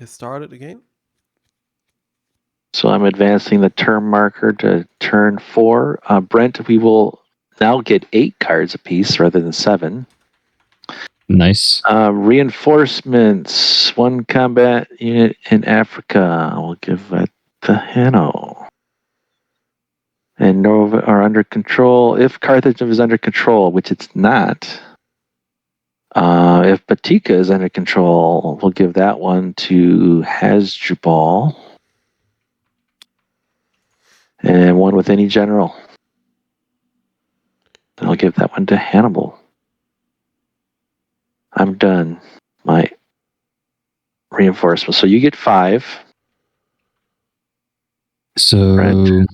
It started again. So I'm advancing the turn marker to turn 4. Brent, we will now get 8 cards apiece rather than 7. Nice. Reinforcements. 1 combat unit in Africa. We'll give that to Hanno. And Nova are under control. If Carthage is under control, which it's not. If Batika is under control, we'll give that one to Hasdrubal. And 1 with any general. And I'll give that one to Hannibal. I'm done. My reinforcement. So you get 5. So Right.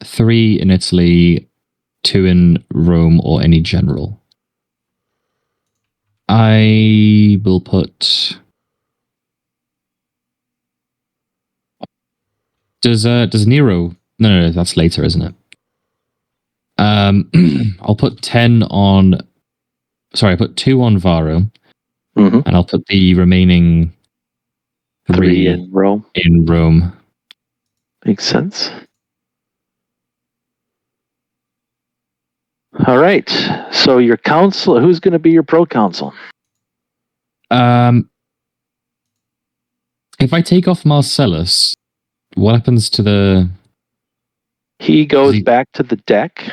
3 in Italy, 2 in Rome, or any general. I will put. Does Nero? No, that's later, isn't it? I'll put 10 on. Sorry, I put 2 on Varro, Mm-hmm. and I'll put the remaining 3 in Rome. in Rome. Makes sense. All right. So your council, who's going to be your pro-council? If I take off Marcellus, what happens to the... He goes back to the deck,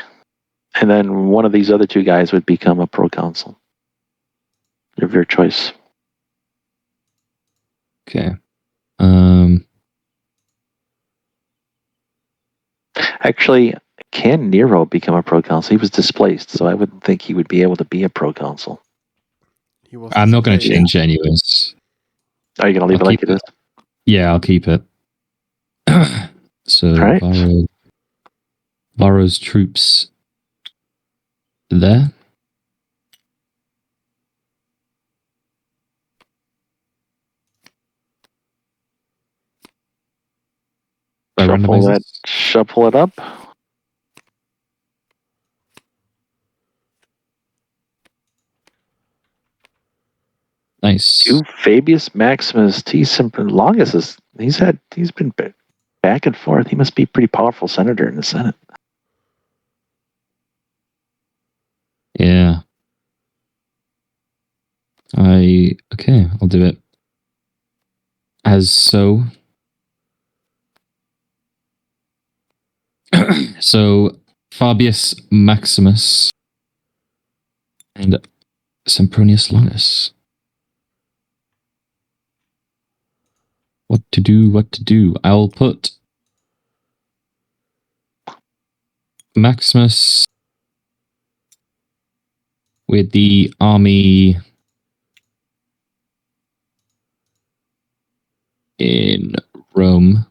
and then one of these other 2 guys would become a pro-council. Of your choice. Okay. Actually, can Nero become a pro-council? He was displaced, so I wouldn't think he would be able to be a pro-council. I'm not going to change it anyways. Are you going to leave it like it is? Yeah, I'll keep it. So, right. Varro's troops there. Shuffle it up. Nice. Fabius Maximus T. Longus he's been back and forth. He must be a pretty powerful senator in the Senate. Yeah. I'll do it as so. So Fabius Maximus and Sempronius Longus. What to do? I'll put Maximus with the army in Rome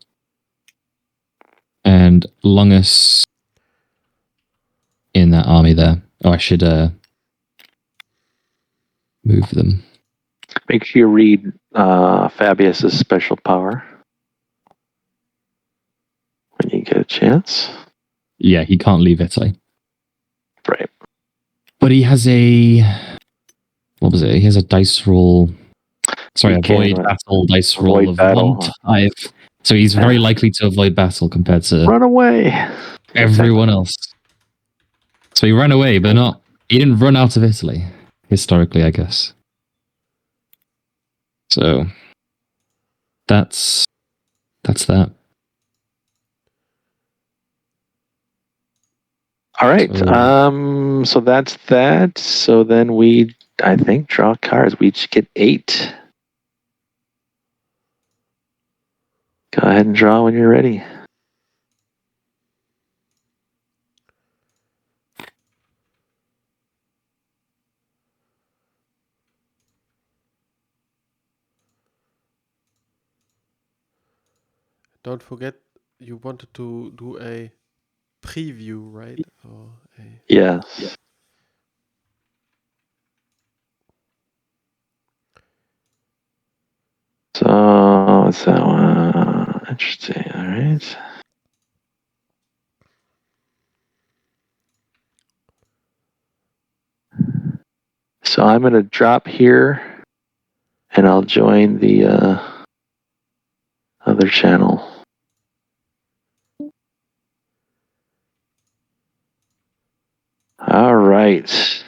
and Longus in that army there. Oh, I should move them. Make sure you read Fabius's special power when you get a chance. Yeah, he can't leave Italy. Right. But he has what was it? He has a dice roll. Sorry, avoid battle dice roll of 1-5. So he's very likely to avoid battle compared to run away. Everyone else. So he ran away, but he didn't run out of Italy. Historically, I guess. So that's that. All right. So that's that. So then we, I think, draw cards. We each get 8. Go ahead and draw when you're ready. Don't forget, you wanted to do a preview, right? Yes. So, what's that one? Interesting, all right. So I'm going to drop here, and I'll join the other channel. All right.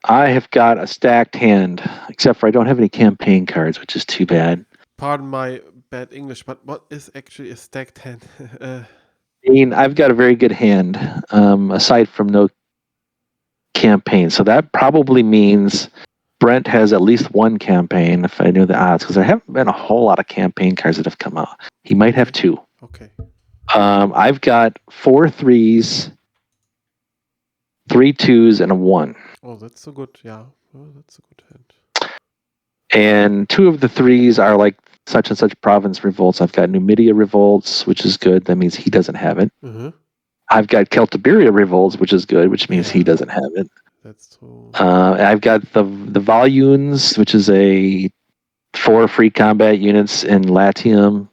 I have got a stacked hand, except for I don't have any campaign cards, which is too bad. Pardon my bad English, but what is actually a stacked hand? I've got a very good hand, aside from no campaign. So that probably means Brent has at least one campaign, if I knew the odds, because there haven't been a whole lot of campaign cards that have come out. He might have 2. Okay. I've got 4 3s, 3 2s, and a 1. Oh, that's so good. Yeah. Oh, that's a good hand. And 2 of the 3s are like such and such province revolts. I've got Numidia revolts, which is good. That means he doesn't have it. Mm-hmm. I've got Celtiberia revolts, which is good, which means he doesn't have it. That's true. I've got the Volunes, which is 4 free combat units in Latium,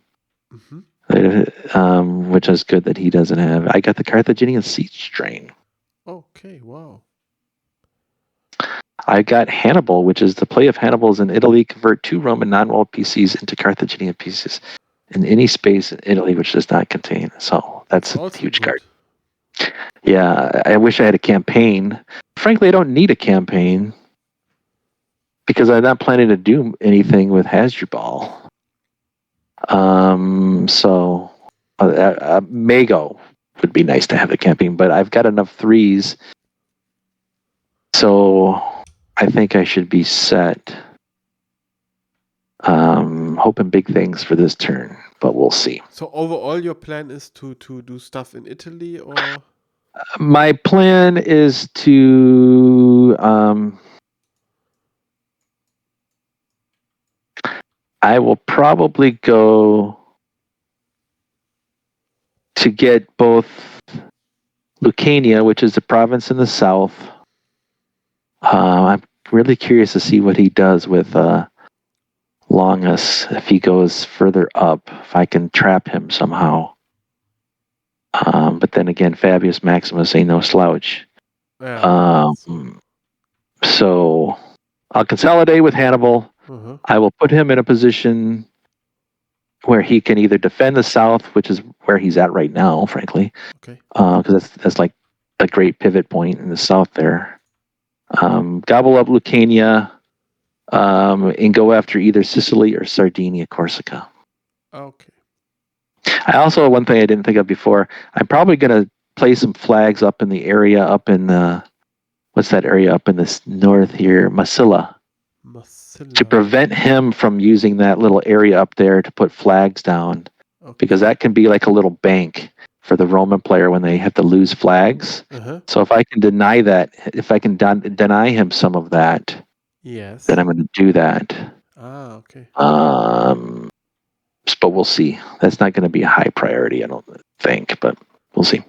which is good that he doesn't have. I got the Carthaginian siege train. Okay, wow. I got Hannibal, which is the play of Hannibals in Italy. Convert 2 Roman non-walled PCs into Carthaginian pieces in any space in Italy which does not contain. So that's a huge card. Yeah, I wish I had a campaign. Frankly, I don't need a campaign because I'm not planning to do anything with Hasdrubal. So Mago would be nice to have a campaign, but I've got enough 3s. So I think I should be set. Hoping big things for this turn, but we'll see. So overall, your plan is to do stuff in Italy, or? My plan is to I will probably go to get both Lucania, which is the province in the south. I'm really curious to see what he does with Longus if he goes further up, if I can trap him somehow. But then again, Fabius Maximus ain't no slouch. Yeah. So I'll consolidate with Hannibal. Uh-huh. I will put him in a position where he can either defend the south, which is where he's at right now, frankly. Okay. Because that's like a great pivot point in the south there. Gobble up Lucania and go after either Sicily or Sardinia, Corsica. Okay. I also, one thing I didn't think of before, I'm probably going to play some flags up in the area up in what's that area up in the north here? Massilla. To prevent him from using that little area up there to put flags down. Okay. Because that can be like a little bank for the Roman player when they have to lose flags. Uh-huh. So if I can deny that, if I can deny him some of that, yes, then I'm going to do that. Okay. But we'll see. That's not going to be a high priority, I don't think, but we'll see.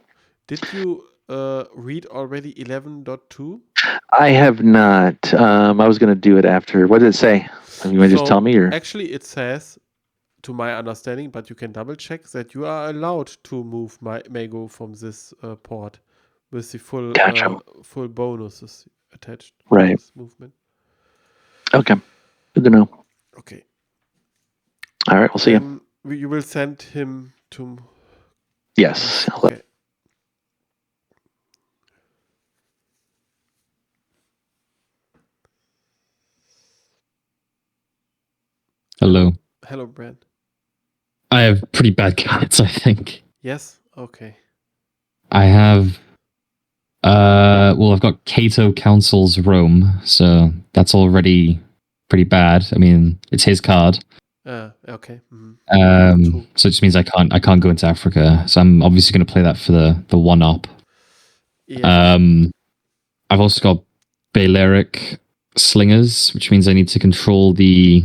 Did you read already 11.2? I have not. I was going to do it after. What did it say? You want to just tell me? Or? Actually, it says, to my understanding, but you can double check, that you are allowed to move Mago from this port with the full full bonuses attached to this movement. Okay. Good to know. Okay. All right, we'll see you. You will send him to... Yes. Okay. Hello. Hello, Brent. I have pretty bad cards, I think. Yes? Okay. I have... I've got Cato Council's Rome, so that's already pretty bad. I mean, it's his card. Okay. Mm-hmm. So it just means I can't go into Africa. So I'm obviously going to play that for the one-up. Yeah. I've also got Balearic Slingers, which means I need to control these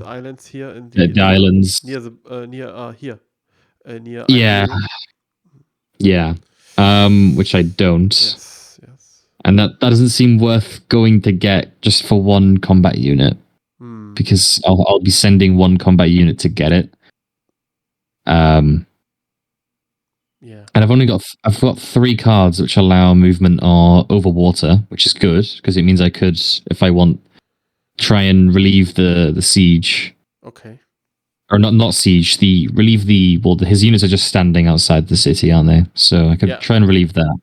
islands here in the islands near the here near yeah which I don't. Yes. And that doesn't seem worth going to get just for one combat unit, because I'll be sending one combat unit to get it. Yeah. And I've got 3 cards which allow movement or over water, which is good because it means I could, if I want, try and relieve the siege. Okay. Or not siege. His units are just standing outside the city, aren't they? So I could try and relieve that.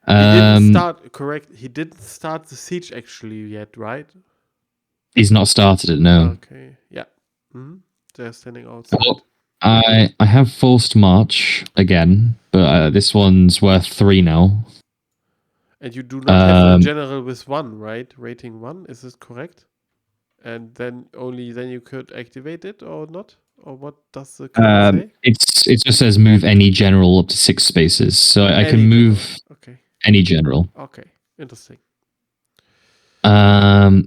He didn't start. Correct. He didn't start the siege actually yet, right? He's not started it. No. Okay. Yeah. Mm-hmm. They're standing outside. Well, I have forced march again, but this one's worth 3 now. And you do not have a general with 1, right? Rating 1, is this correct? And then only then you could activate it or not? Or what does the card say? It just says move any general up to 6 spaces, so I can move any general. Okay, interesting. I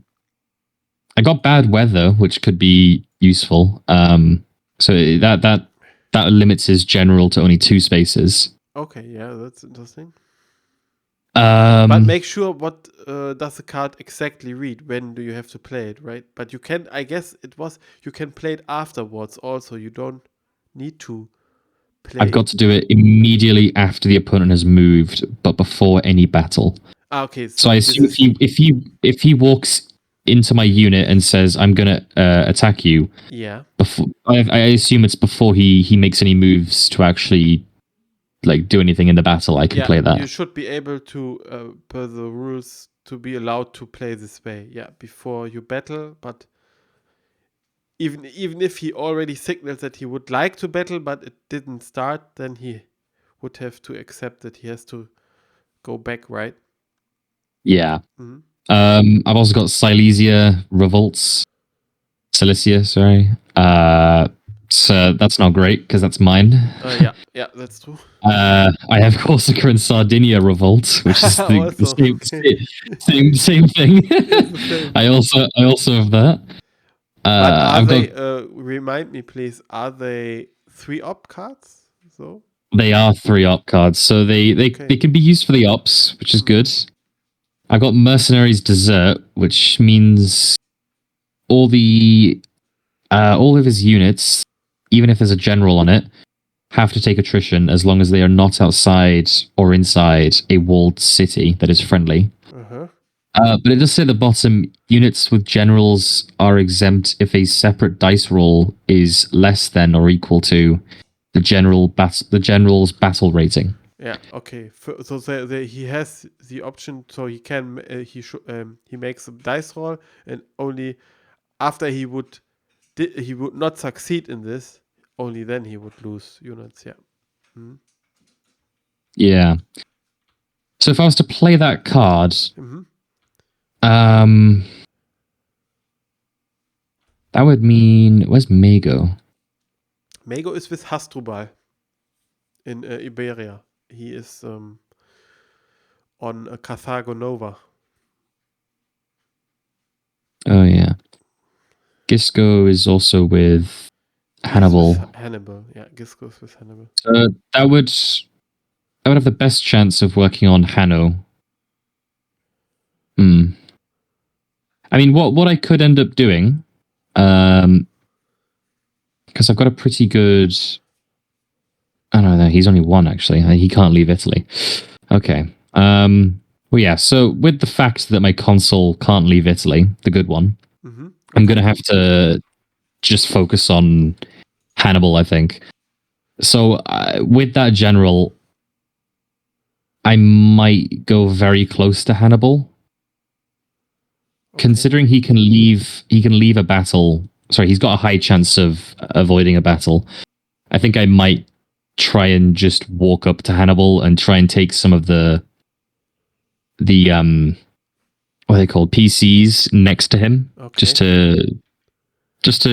got bad weather, which could be useful. So that limits his general to only 2 spaces. Okay, yeah, that's interesting. But make sure what does the card exactly read? When do you have to play it, right? But you can, I guess you can play it afterwards also. You don't need to play. I've got to do it immediately after the opponent has moved, but before any battle. Okay. So I assume if he walks into my unit and says, I'm going to attack you. Yeah. Before, I assume it's before he makes any moves to actually do anything in the battle. I can play that. You should be able to, per the rules, to be allowed to play this way. Yeah, before you battle. But even if he already signaled that he would like to battle, but it didn't start, then he would have to accept that he has to go back, right? Yeah. Mm-hmm. I've also got Cilicia, sorry. So that's not great because that's mine. Yeah, that's true. I have Corsica and Sardinia Revolt, which is the same thing. I also have that. Remind me, please. Are they 3-op cards? So they are 3-op cards, so they can be used for the ops, which is good. I got Mercenaries Desert, which means all of his units, even if there's a general on it, have to take attrition as long as they are not outside or inside a walled city that is friendly. Uh-huh. But it does say at the bottom, units with generals are exempt if a separate dice roll is less than or equal to the general's battle rating. Yeah. Okay. So he has the option, so he can he makes a dice roll, and only after he would not succeed in this, only then he would lose units. Yeah. Mm-hmm. Yeah. So if I was to play that card, that would mean, where's Mago? Mago is with Hasdrubal in Iberia. He is on Carthago Nova. Oh yeah. Gisco is also with Hannibal. Yeah, Gisco is with Hannibal. So that would have the best chance of working on Hanno. I mean, what I could end up doing, because I've got a pretty good. I don't know. He's only 1 actually. He can't leave Italy. Okay. Well, yeah. So with the fact that my consul can't leave Italy, the good one, I'm gonna have to just focus on Hannibal, I think. So with that general, I might go very close to Hannibal. Okay. Considering he can leave a battle. Sorry, he's got a high chance of avoiding a battle. I think I might try and just walk up to Hannibal and try and take some of the what are they called, PCs next to him, just to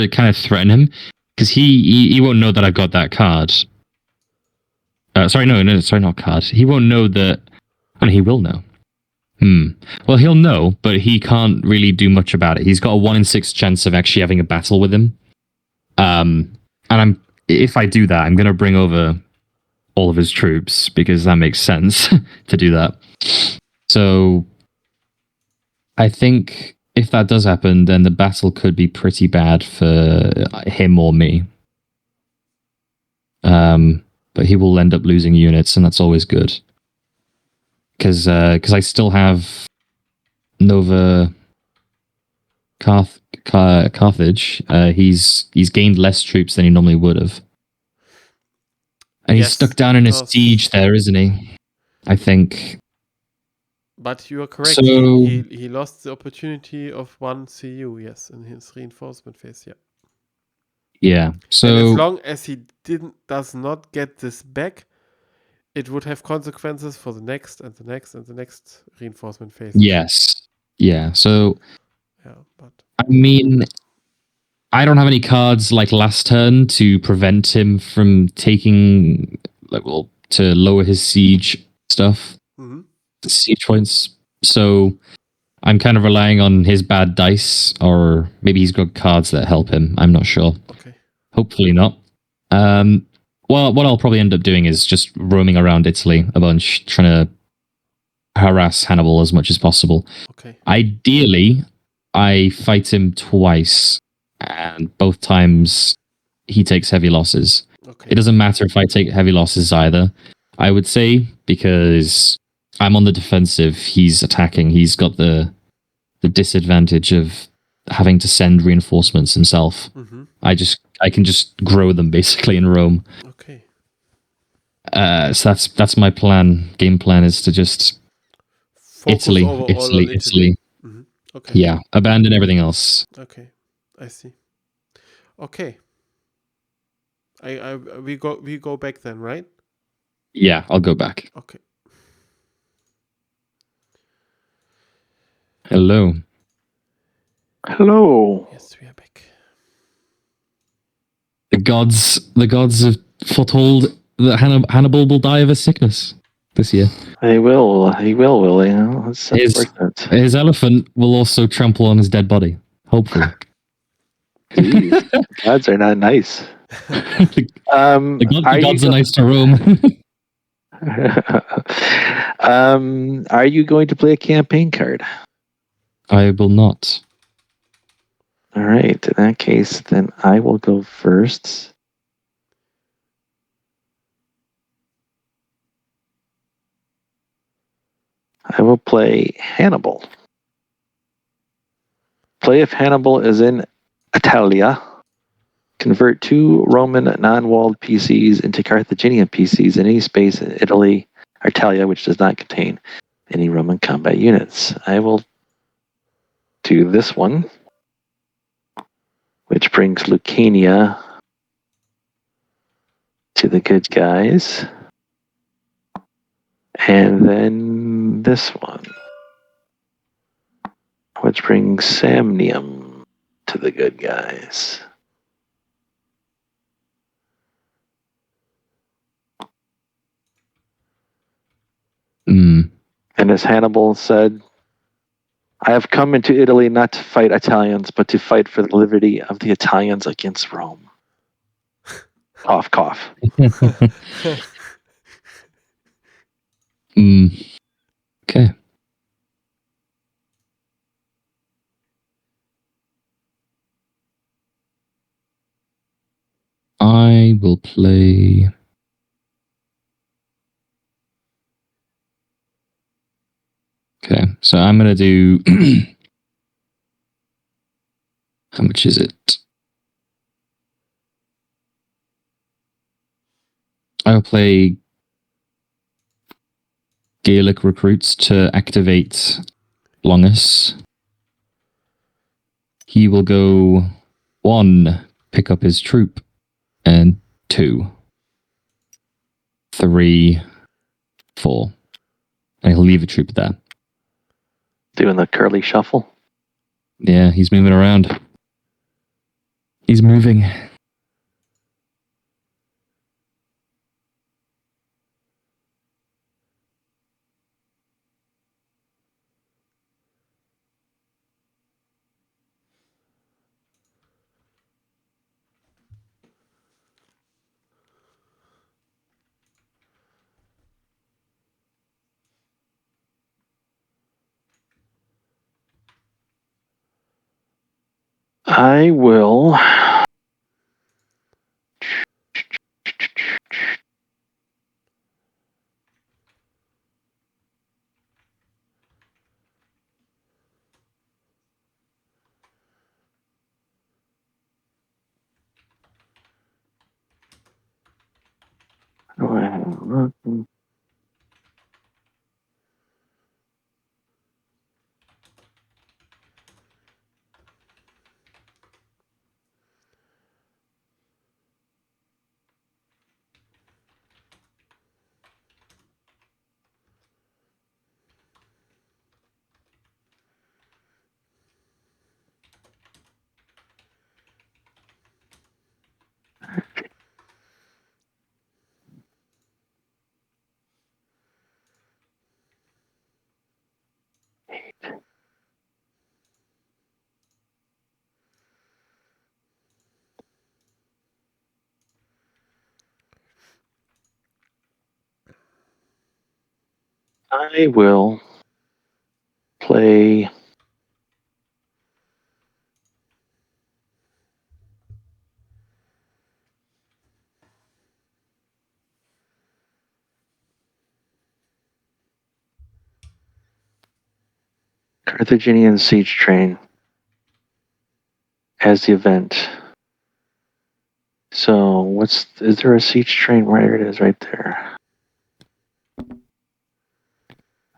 kind of threaten him, because he won't know that I've got that card. Sorry, not card. He won't know that. Oh, he will know. Well, he'll know, but he can't really do much about it. He's got a 1 in 6 chance of actually having a battle with him. And if I do that, I'm going to bring over all of his troops, because that makes sense to do that. So I think if that does happen, then the battle could be pretty bad for him or me. But but he will end up losing units, and that's always good. Because I still have Nova Carthage. He's gained less troops than he normally would have. And he's stuck down in a siege there, isn't he? I think. But you are correct. So, he lost the opportunity of 1 CU, yes, in his reinforcement phase, yeah. Yeah. So and as long as he does not get this back, it would have consequences for the next and the next and the next reinforcement phase. Yes. Yeah. So yeah, but I mean, I don't have any cards like last turn to prevent him from taking, to lower his siege stuff, siege points. So I'm kind of relying on his bad dice, or maybe he's got cards that help him. I'm not sure. Okay. Hopefully not. Well, what I'll probably end up doing is just roaming around Italy a bunch, trying to harass Hannibal as much as possible. Okay. Ideally, I fight him twice, and both times he takes heavy losses. Okay. It doesn't matter if I take heavy losses either, I would say, because I'm on the defensive, he's attacking, he's got the disadvantage of having to send reinforcements himself. I can just grow them basically in Rome. Okay. So that's my plan. Game plan is to just Focus Italy. Okay. Yeah, abandon everything else. Okay, I see. Okay. We go back then, right? Yeah, I'll go back. Okay. Hello. Yes, we are back. The gods have foretold that Hannibal will die of a sickness this year. He will, Willie. His elephant will also trample on his dead body, hopefully. Jeez, gods are not nice. The gods are nice to Rome. Are you going to play a campaign card? I will not. All right. In that case, then I will go first. I will play Hannibal. Play if Hannibal is in Italia. Convert 2 Roman non-walled PCs into Carthaginian PCs in any space in Italy or Italia which does not contain any Roman combat units. I will do this one, which brings Lucania to the good guys. And then this one, which brings Samnium to the good guys. And as Hannibal said, I have come into Italy not to fight Italians, but to fight for the liberty of the Italians against Rome. Cough, cough. Okay. I will play. Okay, so I'm going to do... How much is it? I'll play Gaelic recruits to activate Longus. He will go 1, pick up his troop, and 2, 3, 4. And he'll leave a troop there. Doing the curly shuffle? Yeah, he's moving around. He's moving. I will I will play Carthaginian siege train as the event. So is there a siege train? Where it is, right there.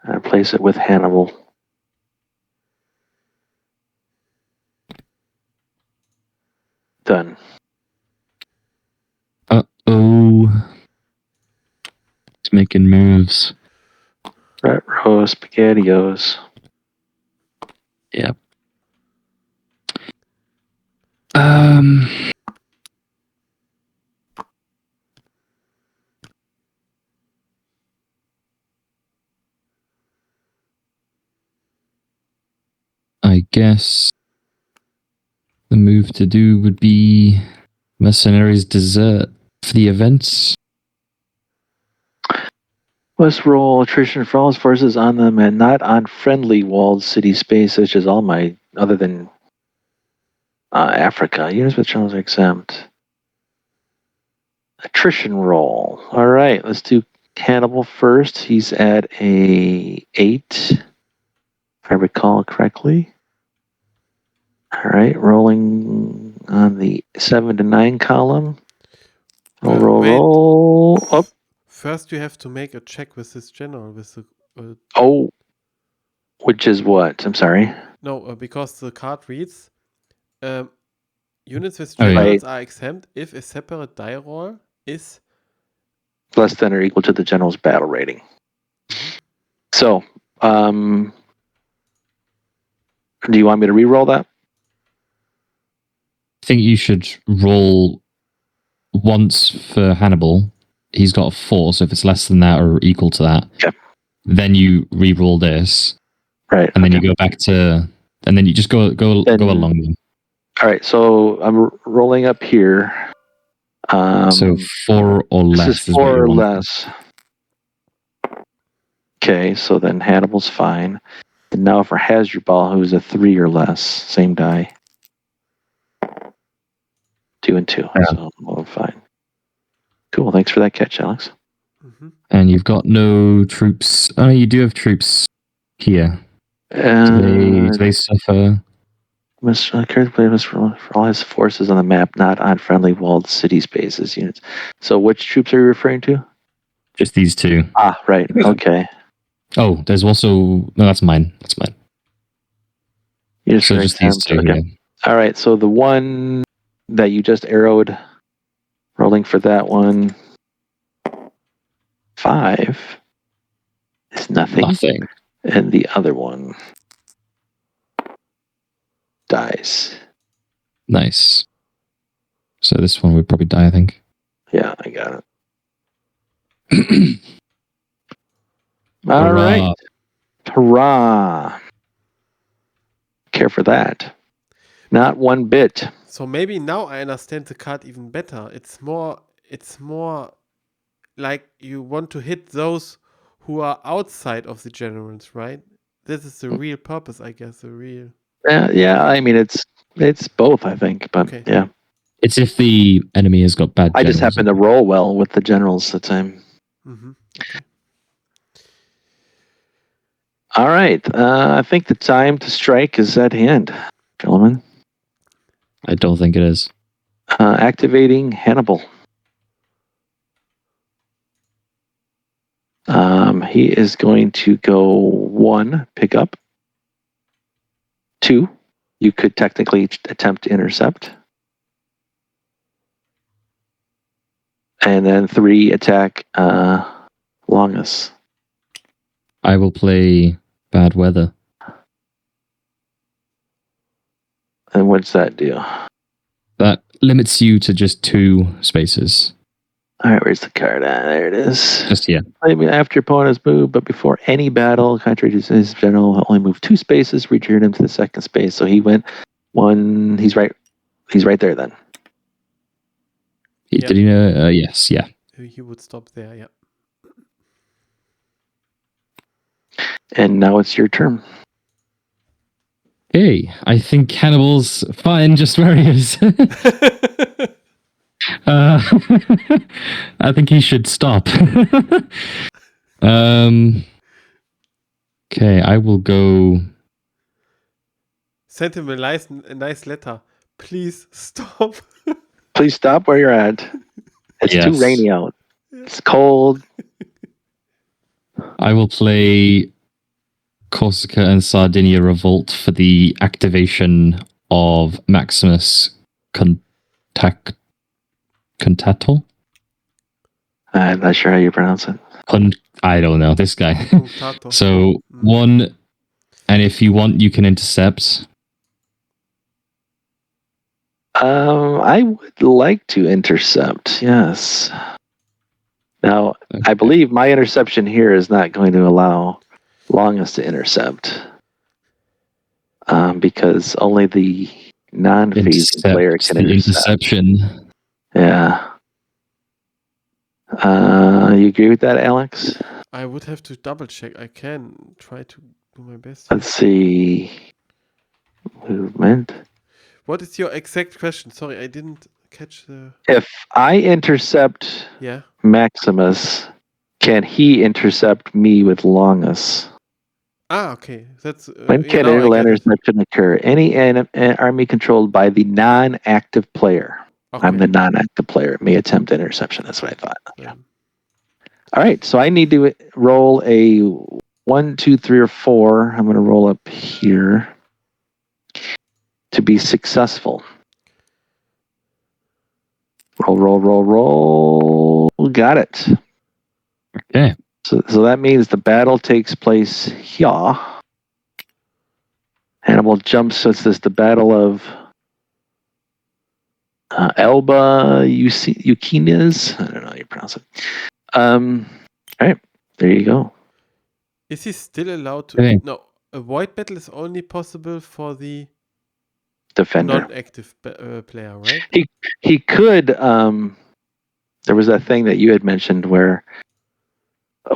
I place it with Hannibal. Done. Uh-oh. He's making moves. Retro SpaghettiOs. Yep. I guess the move to do would be Mercenaries Desert for the events. Let's roll attrition for all his forces on them and not on friendly walled city space, such as all my, other than Africa. Units with generals are exempt. Attrition roll. All right, let's do Hannibal first. He's at a 8, if I recall correctly. All right, rolling on the 7 to 9 column. Roll. Oh. First, you have to make a check with this general. With the which is what? I'm sorry. No, because the card reads, units with generals are exempt if a separate die roll is less than or equal to the general's battle rating. So, do you want me to re-roll that? I think you should roll once for Hannibal. He's got a 4, so if it's less than that or equal to that, then you re-roll this. Right. And then you go back to, and then you just go along them. All right, so I'm rolling up here. So 4 or less. This is 4 or less. Okay, so then Hannibal's fine. And now for Hasdrubal, who's a 3 or less, same die. 2 and 2, so I'm fine. Cool, thanks for that catch, Alex. Mm-hmm. And you've got no troops. Oh, you do have troops here. Do they suffer? Must for all his forces on the map, not on friendly walled city spaces units. So which troops are you referring to? Just these 2. Ah, right. Okay. Oh, there's also... No, that's mine. That's mine. So just these 2. Okay. All right, so the one that you just arrowed, rolling for that one, 5 is nothing. And the other one dies. Nice. So this one would probably die, I think. Yeah, I got it. All right. Hurrah. Care for that. Not one bit. So maybe now I understand the card even better. It's more like you want to hit those who are outside of the generals, right? This is the real purpose, I guess. Yeah, I mean it's both, I think, but yeah. It's if the enemy has got bad generals. I just happen to roll well with the generals that time. Mm-hmm. Okay. All right. I think the time to strike is at hand, gentlemen. I don't think it is. Activating Hannibal. He is going to go 1, pick up. 2, you could technically attempt to intercept. And then 3, attack Longus. I will play Bad Weather. And what's that do? That limits you to just 2 spaces. All right, where's the card? There it is. Just here. I mean, after your opponent's move, but before any battle, contrary to his general, will only move 2 spaces, return him to the second space. So he went 1. He's right there then. Did he know? Yes, yeah. He would stop there, yeah. And now it's your turn. Hey, I think Hannibal's fine just where he is. I think he should stop. Okay, I will go. Send him a nice letter. Please stop. Please stop where you're at. It's too rainy out. It's cold. I will play Corsica and Sardinia Revolt for the activation of Maximus Contato. I'm not sure how you pronounce it. I don't know this guy. So 1, and if you want, you can intercept. I would like to intercept. Yes. Now, okay. I believe my interception here is not going to allow Longus to intercept, because only the non-phasing player can intercept. Interception. Yeah. You agree with that, Alex? I would have to double check. I can try to do my best. Let's see. Movement. What is your exact question? Sorry, I didn't catch the... If I intercept Maximus, can he intercept me with Longus? Ah, okay. That's when can an interception occur? Any army controlled by the non-active player. Okay. I'm the non-active player. May attempt interception. That's what I thought. Yeah. All right. So I need to roll a 1, 2, 3, or 4. I'm going to roll up here to be successful. Roll. Got it. Okay. So that means the battle takes place here. Hannibal jumps. So it's the battle of Elba Eukines. I don't know how you pronounce it. All right. There you go. Is he still allowed to... Okay. No, a void battle is only possible for the defender, non-active player, right? He could... there was that thing that you had mentioned where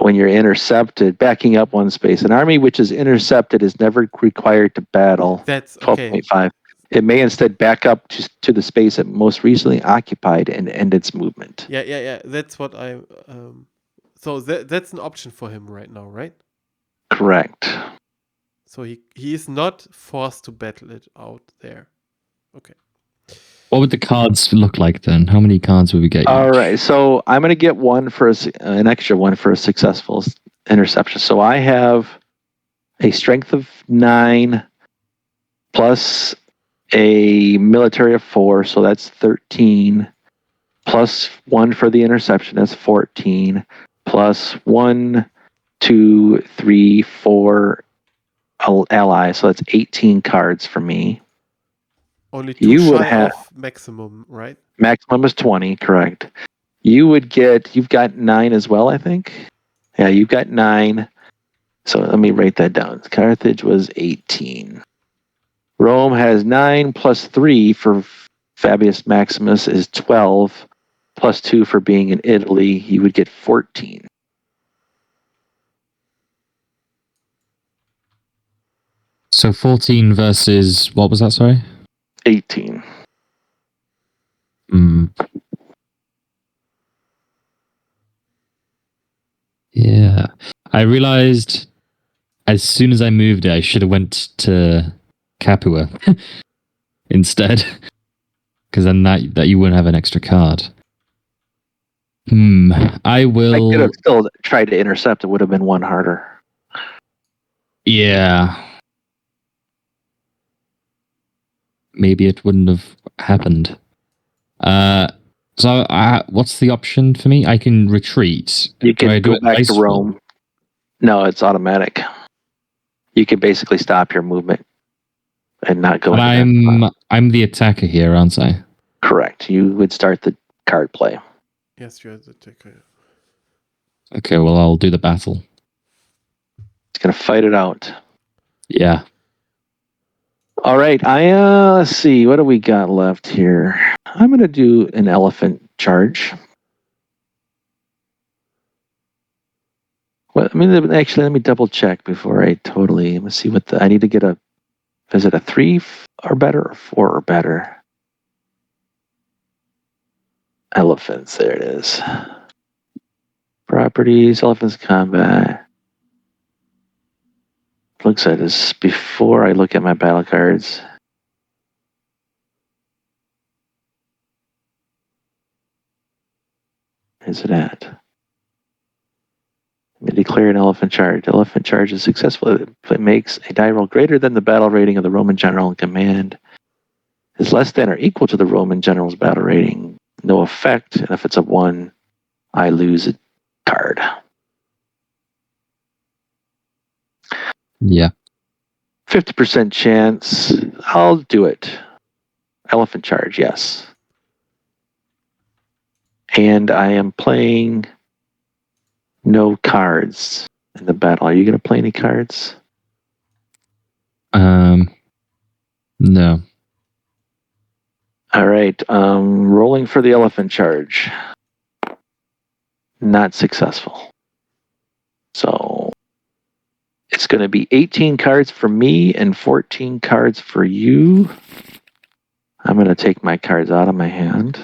when you're intercepted, backing up 1 space, an army which is intercepted is never required to battle. That's 12.5. Okay. It may instead back up to the space it most recently occupied and end its movement. Yeah. That's what I... So that's an option for him right now, right? Correct. So he is not forced to battle it out there. Okay. What would the cards look like then? How many cards would we get? All right, so I'm going to get one for an extra one for a successful interception. So I have a strength of 9 plus a military of 4, so that's 13. Plus 1 for the interception, that's 14. Plus 1, 2, 3, 4 allies, so that's 18 cards for me. Only 2 would have maximum, right? Maximum is 20, correct. You've got 9 as well, I think. Yeah, you've got 9. So let me write that down. Carthage was 18. Rome has 9 plus 3 for Fabius Maximus is 12. Plus 2 for being in Italy, you would get 14. So 14 versus, what was that, sorry? 18. Yeah. I realized as soon as I moved it, I should have went to Capua instead. Because then that you wouldn't have an extra card. I will. I could have still tried to intercept. It would have been one harder. Yeah. Maybe it wouldn't have happened. So what's the option for me? I can retreat. You can do go back to Rome. No, it's automatic. You can basically stop your movement and not go. But I'm the attacker here, aren't I? Correct. You would start the card play. Yes, you're the attacker. Okay, well, I'll do the battle. It's gonna fight it out. Yeah. All right. Let's see. What do we got left here? I'm gonna do an elephant charge. Well, actually, let me double check before I totally. Let's see what I need to get a. Is it a 3 or better or 4 or better? Elephants. There it is. Properties. Elephants combat. Looks like this before I look at my battle cards. Where's it at? Let me declare an elephant charge. Elephant charge is successful if it makes a die roll greater than the battle rating of the Roman general in command. Is less than or equal to the Roman general's battle rating. No effect. And if it's a 1, I lose a card. Yeah. 50% chance. I'll do it. Elephant charge, yes. And I am playing no cards in the battle. Are you going to play any cards? No. All right. Rolling for the elephant charge. Not successful. So it's going to be 18 cards for me and 14 cards for you. I'm going to take my cards out of my hand.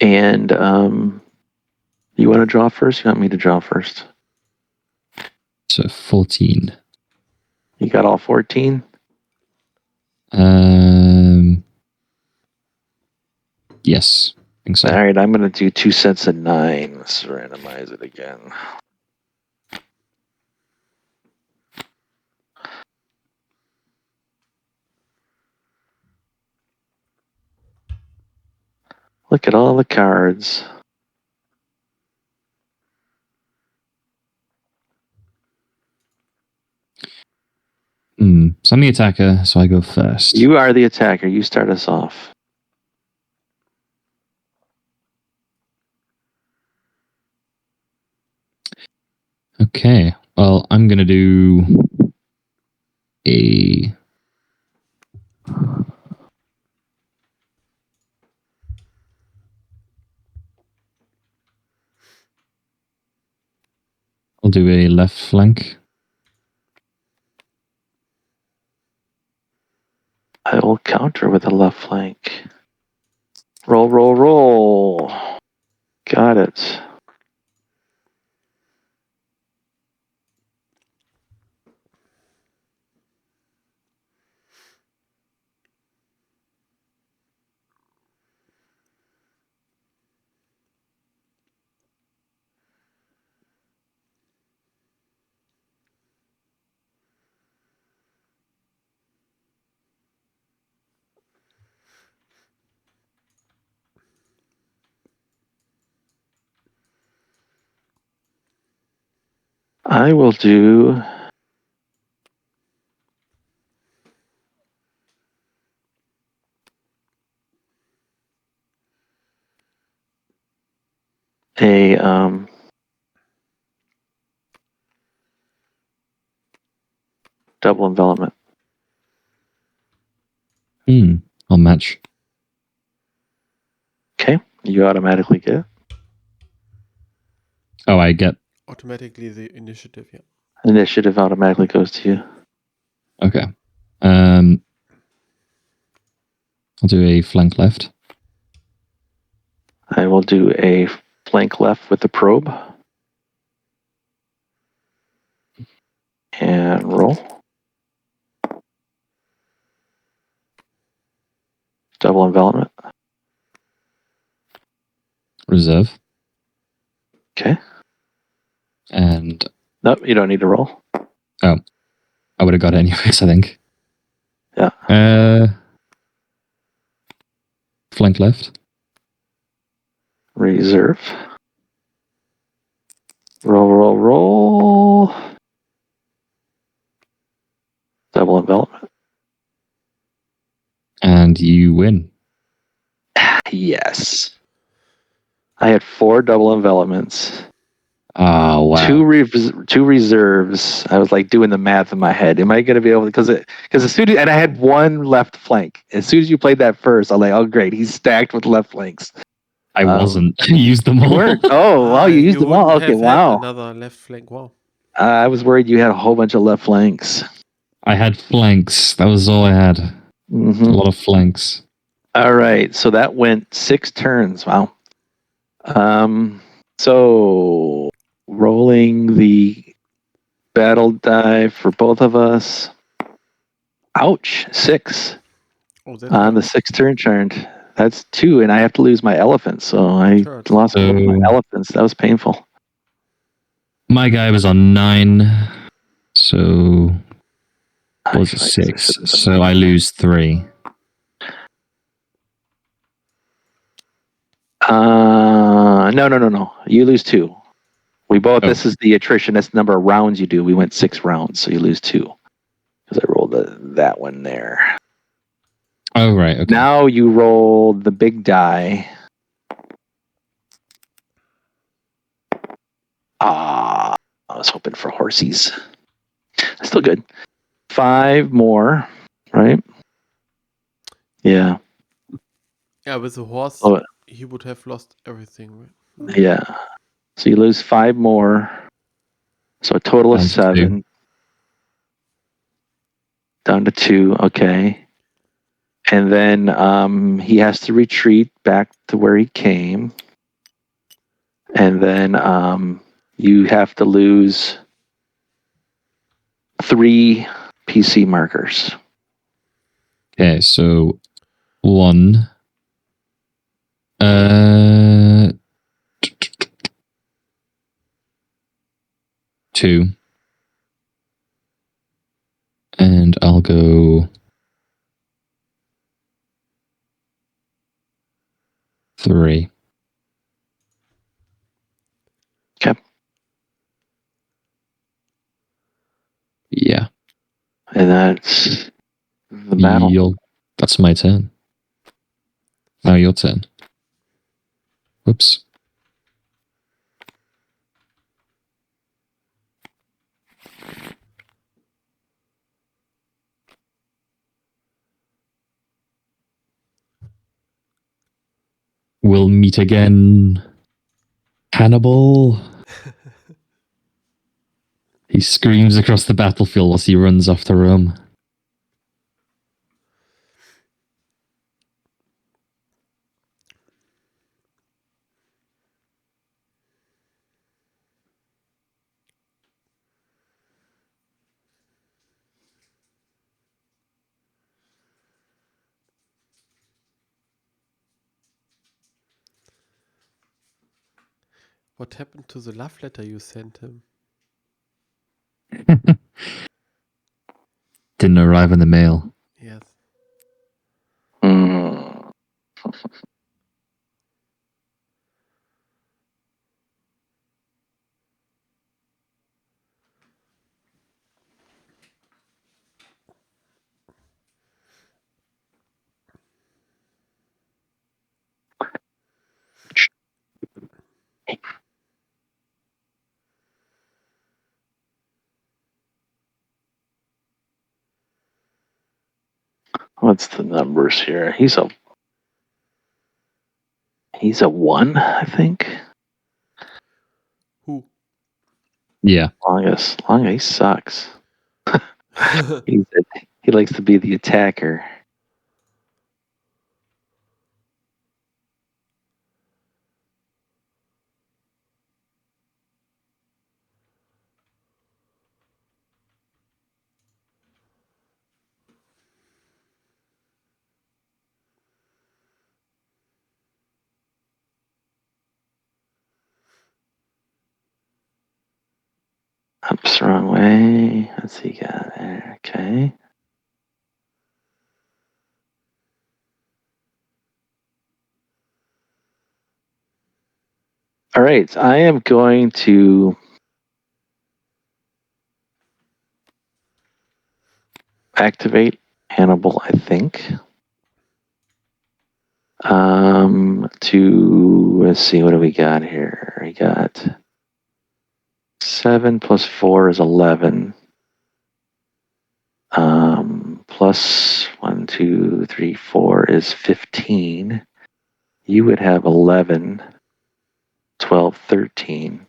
And you want to draw first? You want me to draw first? So 14. You got all 14? Yes, I think so. All right, I'm going to do 2 sets of 9. Let's randomize it again. Look at all the cards. So I'm the attacker, so I go first. You are the attacker. You start us off. Okay. Well, I'm going to do a... I'll do a left flank. I will counter with a left flank. Roll, roll, roll. Got it. I will do a double envelopment. I'll match. Okay, you automatically get it. Oh, I get... Automatically the initiative, yeah. Initiative automatically goes to you. Okay. I'll do a flank left. I will do a flank left with the probe. And roll. Double envelopment. Reserve. Okay. And Nope, you don't need to roll. I would have got it anyways, I think. Yeah. Flank left. Reserve. Roll. Double envelopment. And you win. Yes. I had 4 double envelopments. Oh, wow. 2 reserves. I was like doing the math in my head. Am I going to be able to? Because as soon as, and I had 1 left flank. As soon as you played that first, I'm like, oh great, he's stacked with left flanks. I wasn't. You used them all. Oh wow, you used them all. Okay, have wow. had another left flank. Wow. I was worried you had a whole bunch of left flanks. I had flanks. That was all I had. Mm-hmm. A lot of flanks. All right, so that went 6 turns. Wow. So rolling the battle die for both of us. Ouch, 6 on the 6th turn chart. That's 2, and I have to lose my elephants. So I lost both of my elephants. That was painful. My guy was on 9, so what was it, 6? So I lose 3. No. You lose 2. We both. This is the attrition. That's the number of rounds you do. We went 6 rounds, so you lose 2 because I rolled that one there. Oh right. Okay. Now you roll the big die. I was hoping for horsies. Still good. 5 more, right? Yeah. Yeah, with the horse, he would have lost everything, right? Yeah. So you lose 5 more. So a total of 7. Down to 2. Okay. And then he has to retreat back to where he came. And then you have to lose 3 PC markers. Okay, so 1. 2. And I'll go 3. Okay. Yeah. And that's the battle. That's my turn. Now your turn. Whoops. We'll meet again, Hannibal. He screams across the battlefield as he runs after Rome. What happened to the love letter you sent him? Didn't arrive in the mail. Yes. What's the numbers here? He's a 1, I think. Who? Yeah. Longus, he sucks. He likes to be the attacker. Oops, wrong way. Let's see, got there. Okay. All right, I am going to activate Hannibal, I think. Let's see, what do we got here? We got 7 plus 4 is 11. Plus 1, 2, 3, 4 is 15. You would have 11, 12, 13.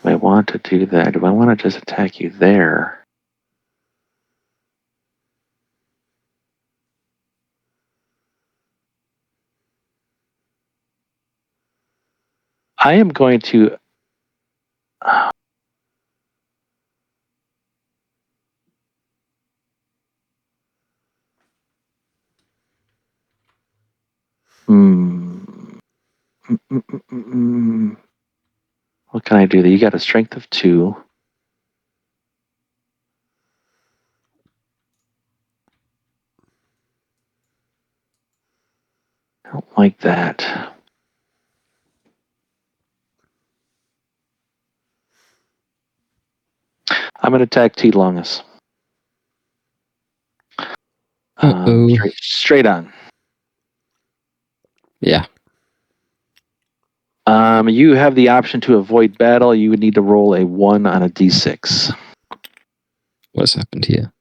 Do I want to do that? Do I want to just attack you there? I am going to... What can I do? You got a strength of 2. I don't like that. I'm going to attack T. Longus. Straight on. Yeah. You have the option to avoid battle. You would need to roll a 1 on a d6. What's happened here?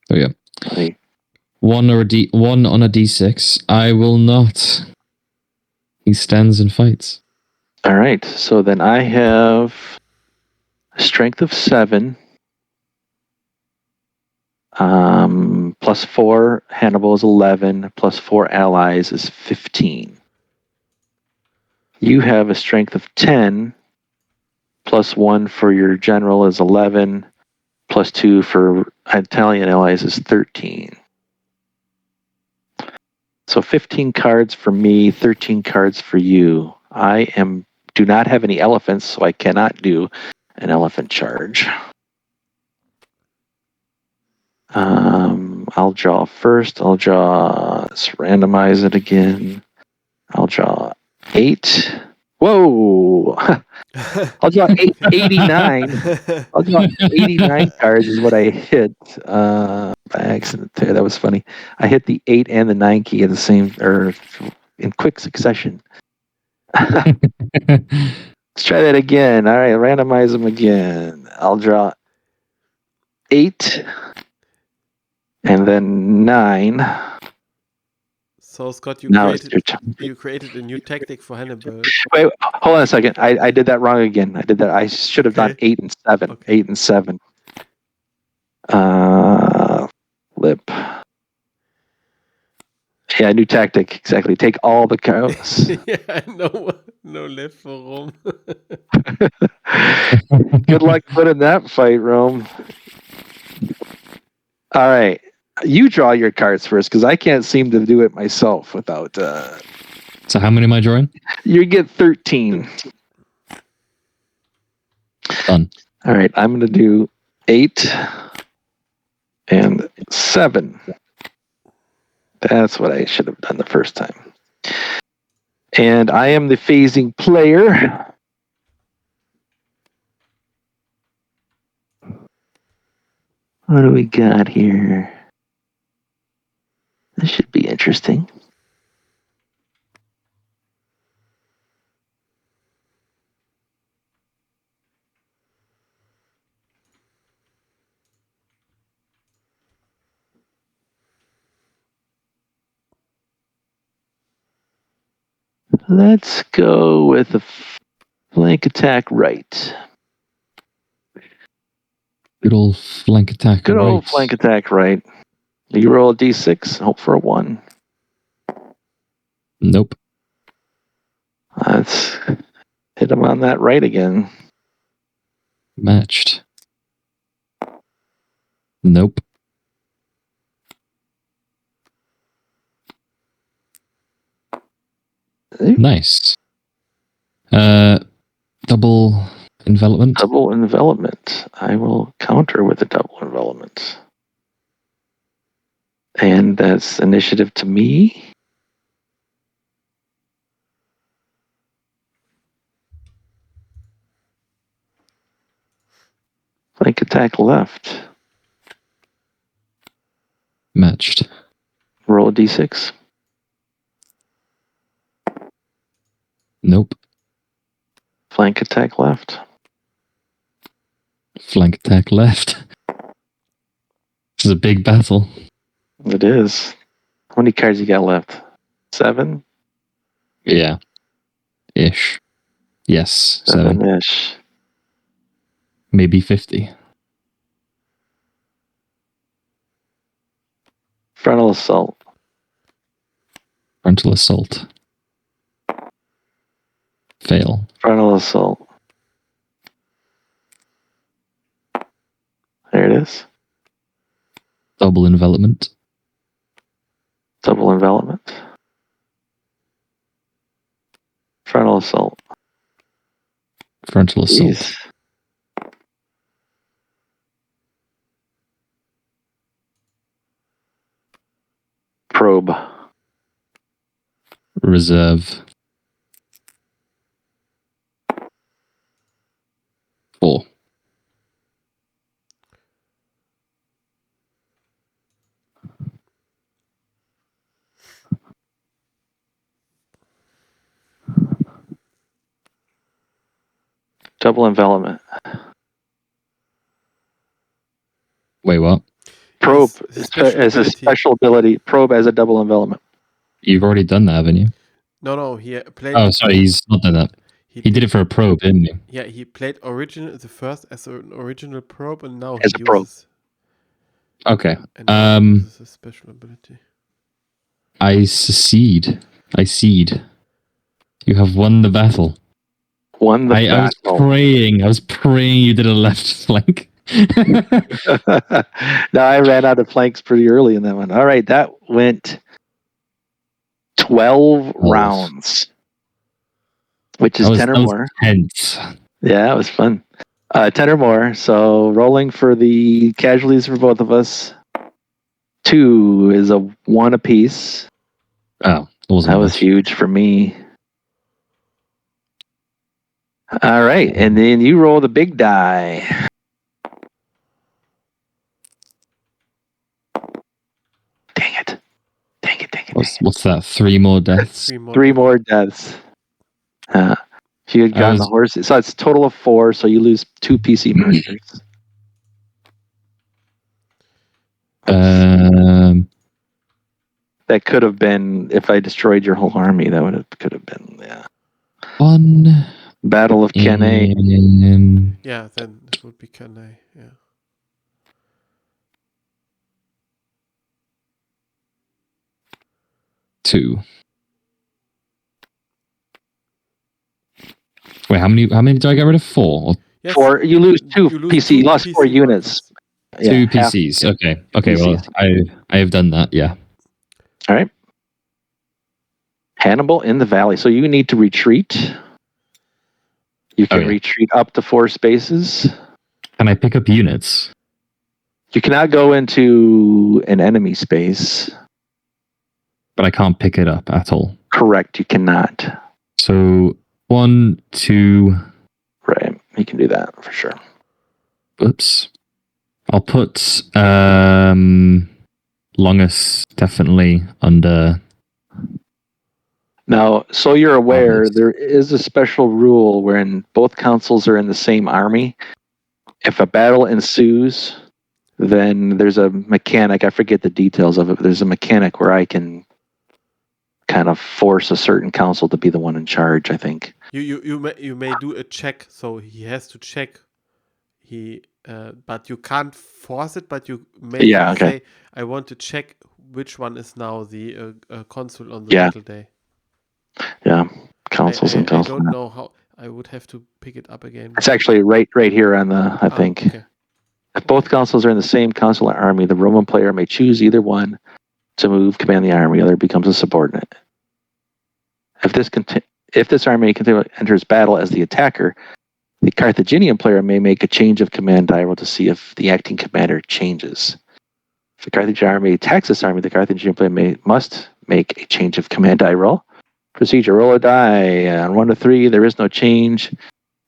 Oh yeah. Right. 1 on a d6. I will not. He stands and fights. All right. So then I have a strength of 7. Plus 4, Hannibal is 11. Plus 4 allies is 15. You have a strength of 10. Plus 1 for your general is 11. Plus 2 for Italian allies is 13. So 15 cards for me, 13 cards for you. I do not have any elephants, so I cannot do an elephant charge. I'll draw first. Let's randomize it again. I'll draw 8. Whoa! I'll draw 89. I'll draw 89 cards is what I hit. By accident there. That was funny. I hit the 8 and the 9 key at the same, or in quick succession. Let's try that again. All right, randomize them again. I'll draw 8 and then 9. So Scott, you created a new tactic for Hannibal. Wait, hold on a second. I did that wrong again. I should have done 8 and 7. Okay. 8 and 7. Flip. Yeah, new tactic. Exactly. Take all the cards. Yeah, no left for Rome. Good luck putting that fight, Rome. All right. You draw your cards first, because I can't seem to do it myself without... So how many am I drawing? You get 13. Done. All right, I'm going to do 8 and 7. That's what I should have done the first time. And I am the phasing player. What do we got here? This should be interesting. Let's go with a flank attack right. Good old flank attack. Good old flank attack right. You roll a d6, hope for a 1. Nope. Let's hit him on that right again. Matched. Nope. Nice. Double envelopment. Double envelopment. I will counter with a double envelopment. And that's initiative to me. Flank attack left. Matched. Roll a d6. Nope. Flank attack left. Flank attack left. This is a big battle. It is. How many cards you got left? 7? Yeah. Ish. Yes. 7. 7-ish. Maybe 50. Frontal assault. Frontal assault. Fail. Frontal assault. There it is. Double envelopment. Double envelopment. Frontal assault. Frontal assault. Jeez. Probe. Reserve. 4. Double envelopment. Wait, what? Probe Special as a ability. special ability. Probe as a double envelopment. You've already done that, haven't you? No, he played. Oh, sorry, he's not done that. He did it for a probe, didn't he? Yeah, he played the first as an original probe, and now As he a probe. uses. Okay. And now he uses a special ability. I secede. I cede. You have won the battle. Won the I was battle. praying you did a left flank. No, I ran out of flanks pretty early in that one. All right, that went 12 rounds, which is 10 or more. Tense. Yeah, it was fun. 10 or more. So rolling for the casualties for both of us. 2 is a 1 apiece. Oh, That was huge for me. All right, and then you roll the big die. Dang it. What's that? 3 more deaths? 3 more deaths. If you had gotten the horses. So it's a total of 4, so you lose 2 PC masters. That could have been, if I destroyed your whole army, could have been, yeah. 1. Battle of Cannae. Yeah, then it would be Cannae, yeah. Two. Wait, how many do I get rid of? 4? Yes, 4. You lose 2 PC. You lost 4 units. Markers. Yeah, 2 PCs. Okay. PCs. Well, I have done that. Yeah. All right. Hannibal in the valley. So you need to retreat. You can retreat up to 4 spaces. Can I pick up units? You cannot go into an enemy space. But I can't pick it up at all. Correct. You cannot. So 1, 2. Right. You can do that for sure. Oops. I'll put Longus definitely under. Now, so you're aware, there is a special rule wherein both councils are in the same army. If a battle ensues, then there's a mechanic. I forget the details of it, but there's a mechanic where I can kind of force a certain council to be the one in charge, I think. You may do a check, so he has to check. But you can't force it. But you may say, "I want to check which one is now the consul on the battle day." Yeah, councils and councils. I don't know how. I would have to pick it up again. It's actually right here on the. I think. Okay. If both councils are in the same consular army, the Roman player may choose either one to command the army. The other becomes a subordinate. If this army enters battle as the attacker, the Carthaginian player may make a change of command die roll to see if the acting commander changes. If the Carthaginian army attacks this army, the Carthaginian player must make a change of command die roll. Procedure: roll a die. On 1 to 3, there is no change.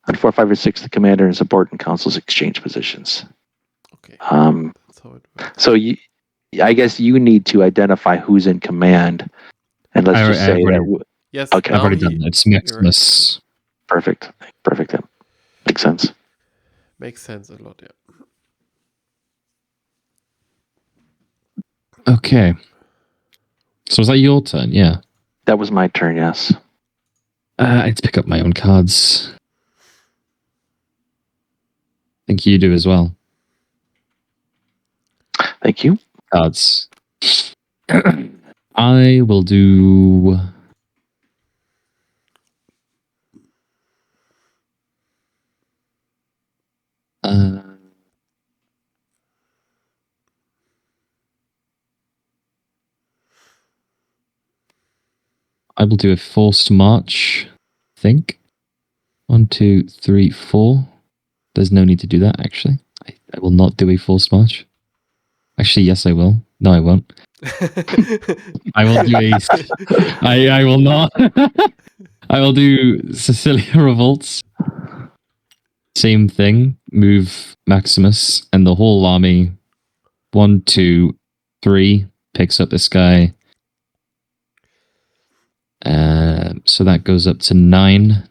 On 4, 5, or 6, the commander and subordinate councils exchange positions. Okay. That's how it works. So I guess you need to identify who's in command, and let's just say that. Yes. Okay. I've already done that. It's Maximus. Perfect. That makes sense. Makes sense a lot, yeah. Okay. So is that your turn? Yeah. That was my turn, yes. I had to pick up my own cards. I think you do as well. Thank you. Cards. I will do... I will do a forced march, I think. 1, 2, 3, 4. There's no need to do that, actually. I will not do a forced march. Actually, yes, I will. No, I won't. I will do a... I will not. I will do Sicilia Revolts. Same thing. Move Maximus and the whole army. 1, 2, 3. Picks up this guy. So that goes up to 9.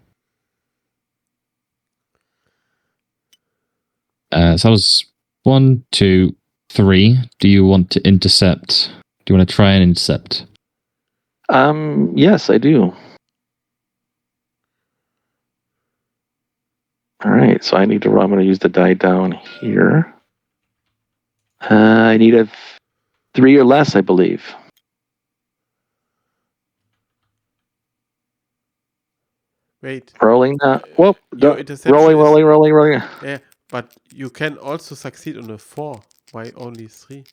So that was 1, 2, 3. Do you want to intercept? Do you want to try and intercept? Yes, I do. All right, so I'm going to use the die down here. I need a 3 or less, I believe. Wait. Rolling. Rolling. Yeah, but you can also succeed on a 4. Why only 3?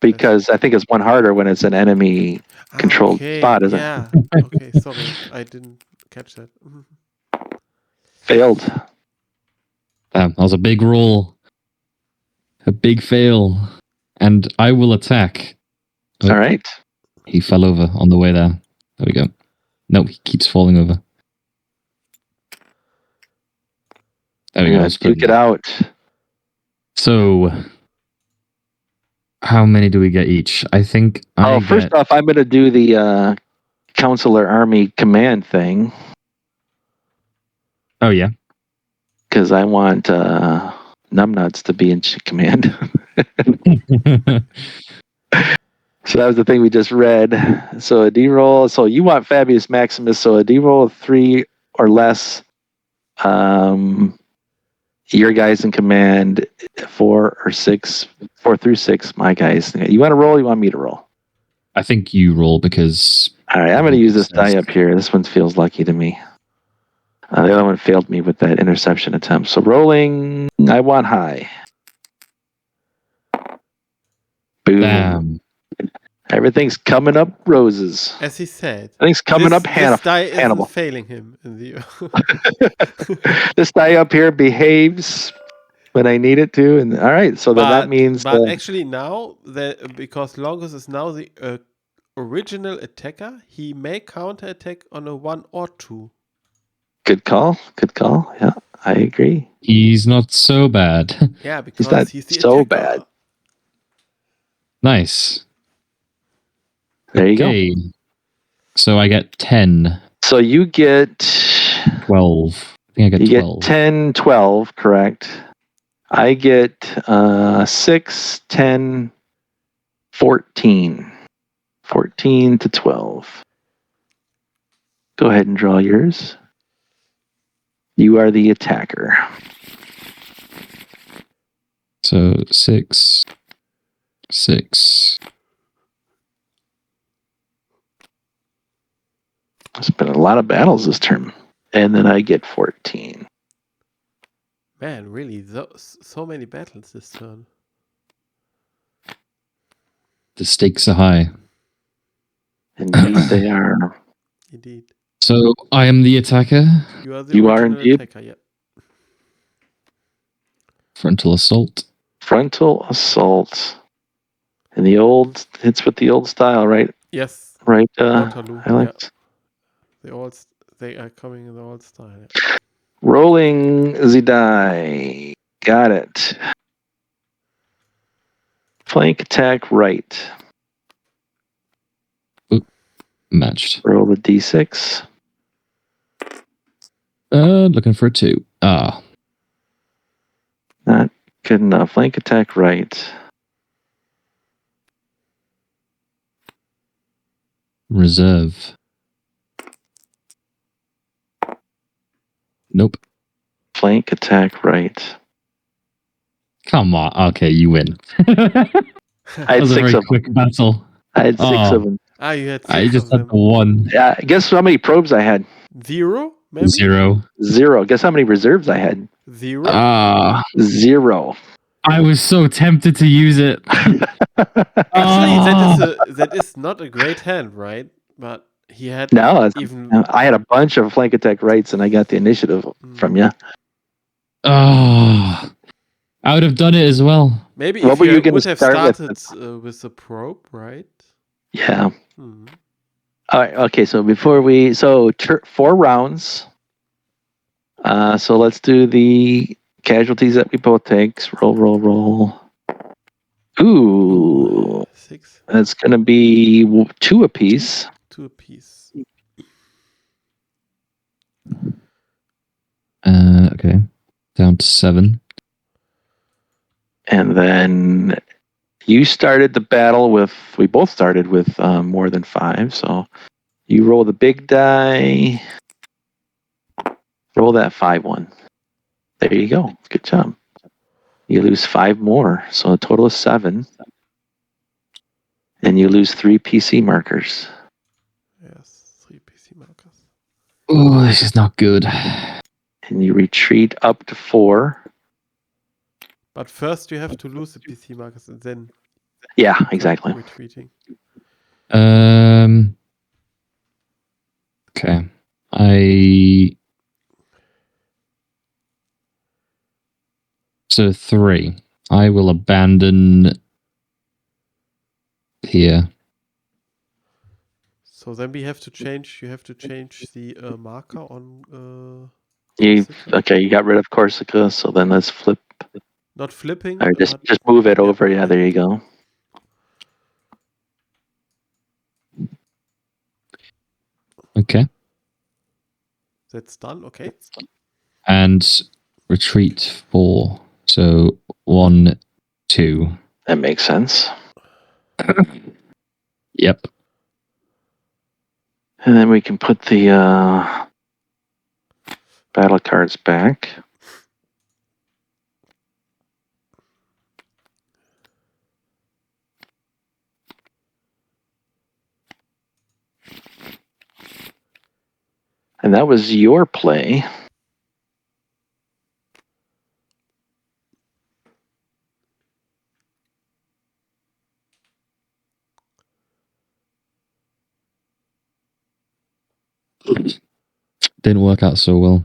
Because I think it's one harder when it's an enemy controlled spot, isn't it? Okay, sorry. I didn't catch that. Failed. That was a big roll. A big fail. And I will attack. All right. He fell over on the way there. There we go. No, he keeps falling over. There we go. Duke it out. So, how many do we get each? I think first off, I'm going to do the Counselor Army Command thing. Oh, yeah? Because I want Numbnuts to be in command. So that was the thing we just read. So a D roll. So you want Fabius Maximus. So a D roll of 3 or less. Your guys in command 4 or 6, 4 through 6. My guys. You want to roll? You want me to roll? I think you roll because. All right, I'm going to use this die up here. This one feels lucky to me. The other one failed me with that interception attempt. So rolling, I want high. Boom. Damn. Everything's coming up roses. As he said. Everything's coming up Hannibal. This die isn't failing him in the. This die up here behaves when I need it to. And all right, so that means. But actually now, because Longus is now the original attacker, he may counterattack on a 1 or 2. Good call. Yeah, I agree. He's not so bad. Yeah, because he's the so attacker. bad. Nice. There you go. So I get 10. So you get 12. I think I get 12. Get 10, 12, correct. I get 6, 10, 14. 14 to 12. Go ahead and draw yours. You are the attacker. So 6, 6. There's been a lot of battles this term. And then I get 14. Man, really, so many battles this turn. The stakes are high. Indeed they are. Indeed. So I am the attacker. You are the You are original indeed. attacker, yeah. Frontal assault. Frontal assault. And the old hits with the old style, right? Yes. Right, Waterloo. Alex? Yeah. They are coming in the old style. Yeah. Rolling the die. Got it. Flank attack right. Matched. Roll the d6. Looking for a 2. Ah. Not good enough. Flank attack right. Reserve. Nope. Flank attack right. Come on. Okay, you win. I That had was a 6 very of them. quick battle. I had 6 Oh. of them. You had 6 I just of had them. the 1. Yeah, guess how many probes I had? 0, maybe? 0. 0. Guess how many reserves I had? 0? 0. I was so tempted to use it. Actually, that is not a great hand, right? But he had I had a bunch of flank attack rights, and I got the initiative from you. Oh, I would have done it as well. Maybe What if were you you gonna would have start started with the probe, right? Yeah. Hmm. All right. Okay. So 4 rounds. So let's do the casualties that we both take. Roll. Ooh, 6. that's gonna be 2 apiece. 2 apiece. Okay, down to 7. And then you started the battle we both started with more than 5. So you roll the big die. Roll that 5 one. There you go. Good job. You lose 5 more. So a total of 7. And you lose 3 PC markers. Yes, 3 PC markers. Oh, this is not good. And you retreat up to 4. But first you have to lose the PC markers and then Yeah, exactly. retreating. Okay. So 3. I will abandon here. So then we have to change. You have to change the marker on. You got rid of Corsica, so then let's flip. Not flipping. Or just move it over. Yeah, there you go. Okay. That's done. Okay. And retreat 4. So 1, 2. That makes sense. Yep. And then we can put the battle cards back. And that was your play. Didn't work out so well.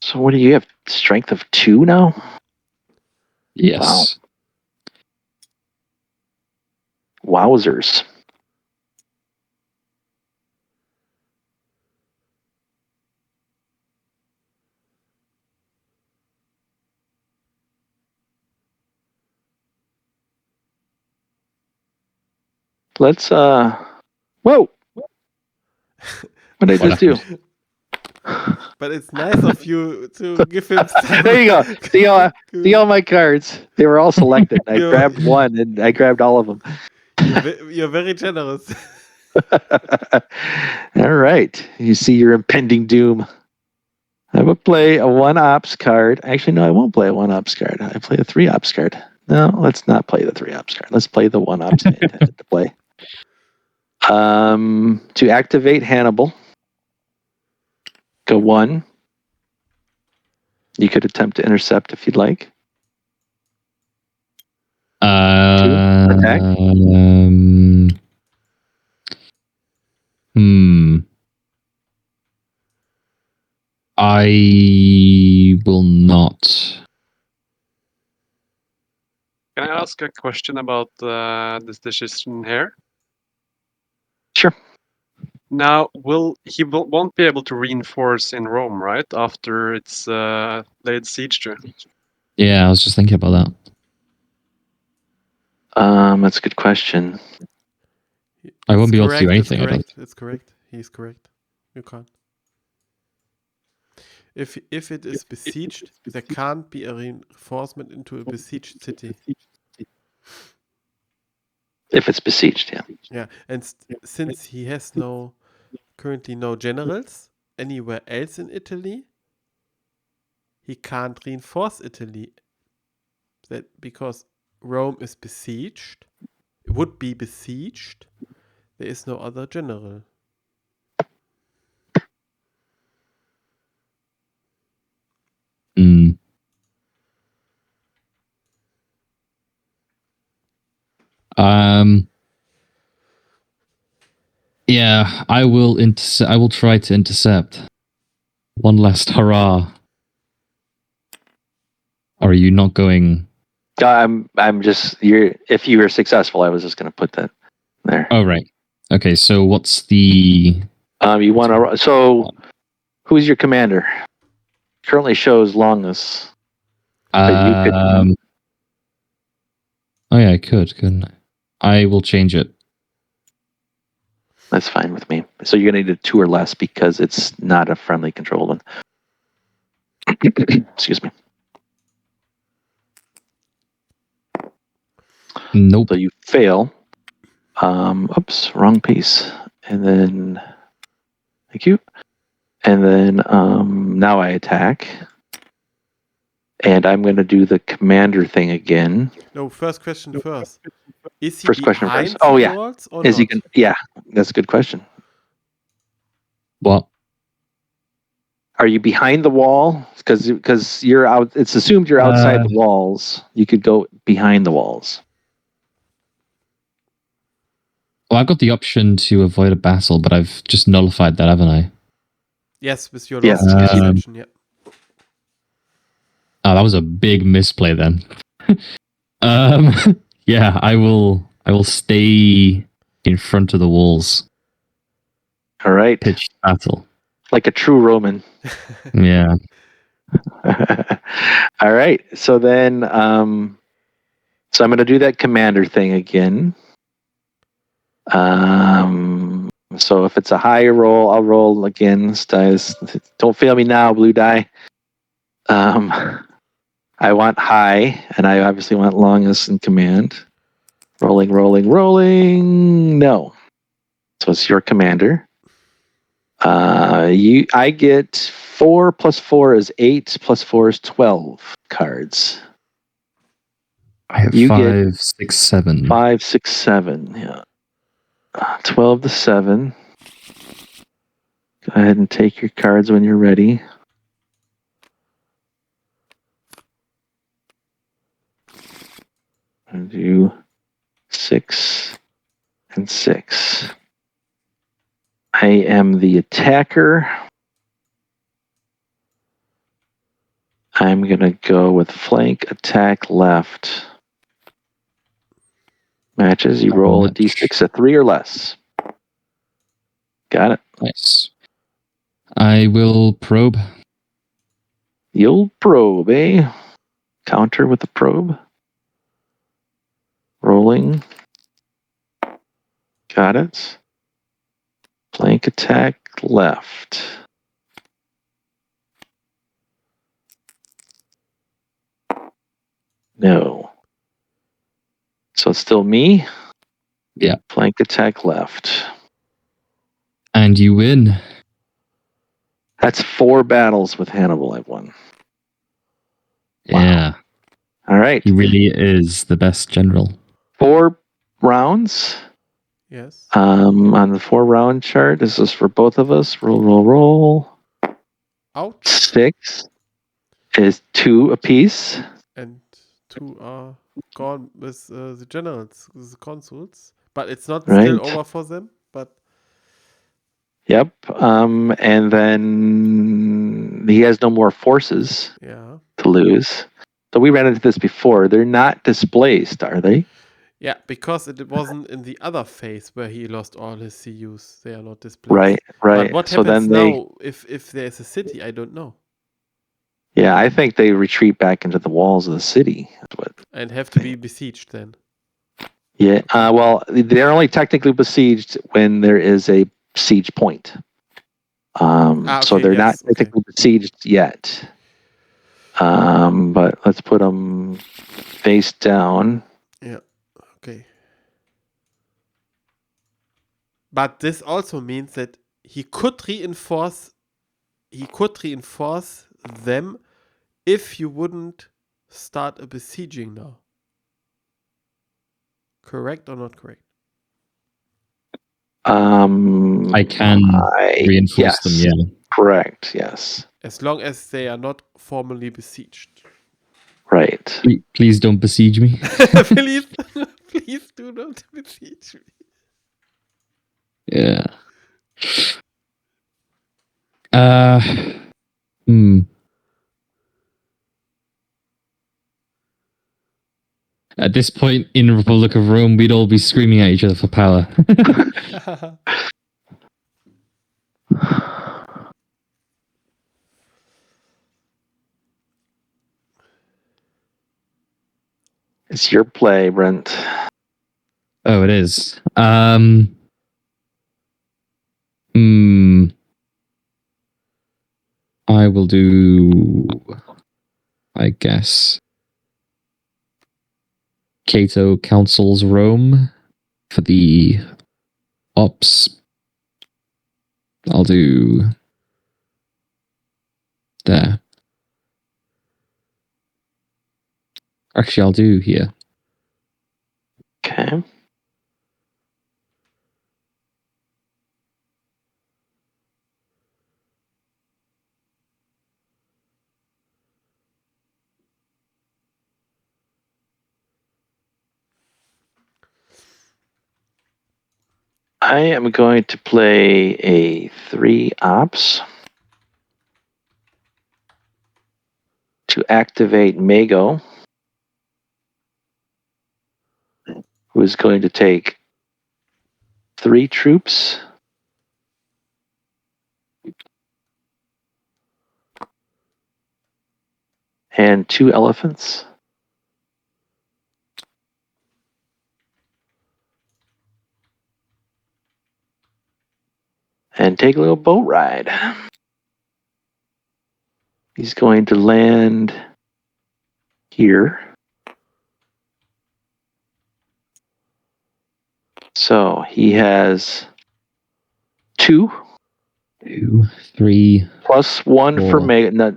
So what do you have? Strength of 2 now? Yes. Wow. Wowzers. Let's whoa! What did I just do? But it's nice of you to give him some. There you go. See all my cards. They were all selected. I grabbed one and I grabbed all of them. You're very generous. All right. You see your impending doom. I will play a 1 ops card. Actually, no, I won't play a 1 ops card. I play a 3 ops card. No, let's not play the 3 ops card. Let's play the 1 ops I intended to play. To activate Hannibal, go 1. You could attempt to intercept if you'd like. Attack. I will not. Can I ask a question about this decision here? Sure. Now, won't be able to reinforce in Rome, right? After it's laid siege to. Yeah, I was just thinking about that. That's a good question. I won't be able to do anything. It's correct. He's correct. You can't. If it is besieged, there can't be a reinforcement into a besieged city. If it's besieged, yeah. Yeah, and since he has currently no generals anywhere else in Italy, he can't reinforce Italy. That because Rome is besieged, it would be besieged. There is no other general. Yeah, I will I will try to intercept. One last hurrah. Or are you not going? I'm just if you were successful, I was just going to put that there. Oh right. Okay, so what's the? You want to? So, who's your commander? Currently shows Longus. Oh yeah, I couldn't I? I will change it. That's fine with me. So you're going to need a 2 or less because it's not a friendly controlled one. Excuse me. Nope. So you fail. Oops, wrong piece. And then, thank you. And then now I attack. And I'm going to do the commander thing again. No, first question first. Is he First question behind first. Oh, the yeah. walls or Is not? he? Yeah, that's a good question. What? Are you behind the wall? Because you're out. It's assumed you're outside the walls. You could go behind the walls. Well, I've got the option to avoid a battle, but I've just nullified that, haven't I? Yes, with your Yes. lost option, yeah. Oh, that was a big misplay then. Yeah, I will stay in front of the walls. All right. Pitched battle. Like a true Roman. Yeah. All right. So then, so I'm going to do that commander thing again. So if it's a higher roll, I'll roll again. Don't fail me now, blue die. I want high, and I obviously want Longus in command. Rolling. No. So it's your commander. I get 4 plus 4 is 8 plus 4 is 12 cards. I have You 5, get 6, 7. 5, 6, 7. Yeah. 12 to 7. Go ahead and take your cards when you're ready. And do 6 and 6. I am the attacker. I'm going to go with flank, attack, left. Matches, you roll a d6 at 3 or less. Got it. Nice. I will probe. You'll probe, eh? Counter with the probe. Rolling. Got it. Flank attack left. No. So it's still me? Yeah. Flank attack left. And you win. That's 4 battles with Hannibal I've won. Wow. Yeah. All right. He really is the best general. 4 rounds. Yes. On the 4-round chart, this is for both of us. Roll. Ouch. 6. is 2 apiece. And 2 are gone with the generals, with the consuls. But it's not still over for them. But Yep. And then he has no more forces to lose. So we ran into this before. They're not displaced, are they? yeah, because it wasn't in the other phase where he lost all his CUs. They are not displaced. Right. But what So happens then now if there's a city? I don't know. Yeah, I think they retreat back into the walls of the city. And have to be besieged then. Yeah. Well, they're only technically besieged when there is a siege point. So they're not technically besieged yet. But let's put them face down. Yeah. Okay. But this also means that he could reinforce them if you wouldn't start a besieging now. Correct or not correct? I can reinforce them, yeah. Correct, yes. As long as they are not formally besieged. Right. Please don't besiege me. Please do not besiege me. Yeah. At this point in Republic of Rome, we'd all be screaming at each other for power. It's your play, Brent. Oh, it is. I will do, I guess, Cato counsels Rome for the ops. I'll do there. Actually, I'll do here. Okay. I am going to play a 3 ops to activate Mago, who is going to take 3 troops and 2 elephants. And take a little boat ride. He's going to land here. So he has 2. 2, 3. Plus 1 4. for Mago.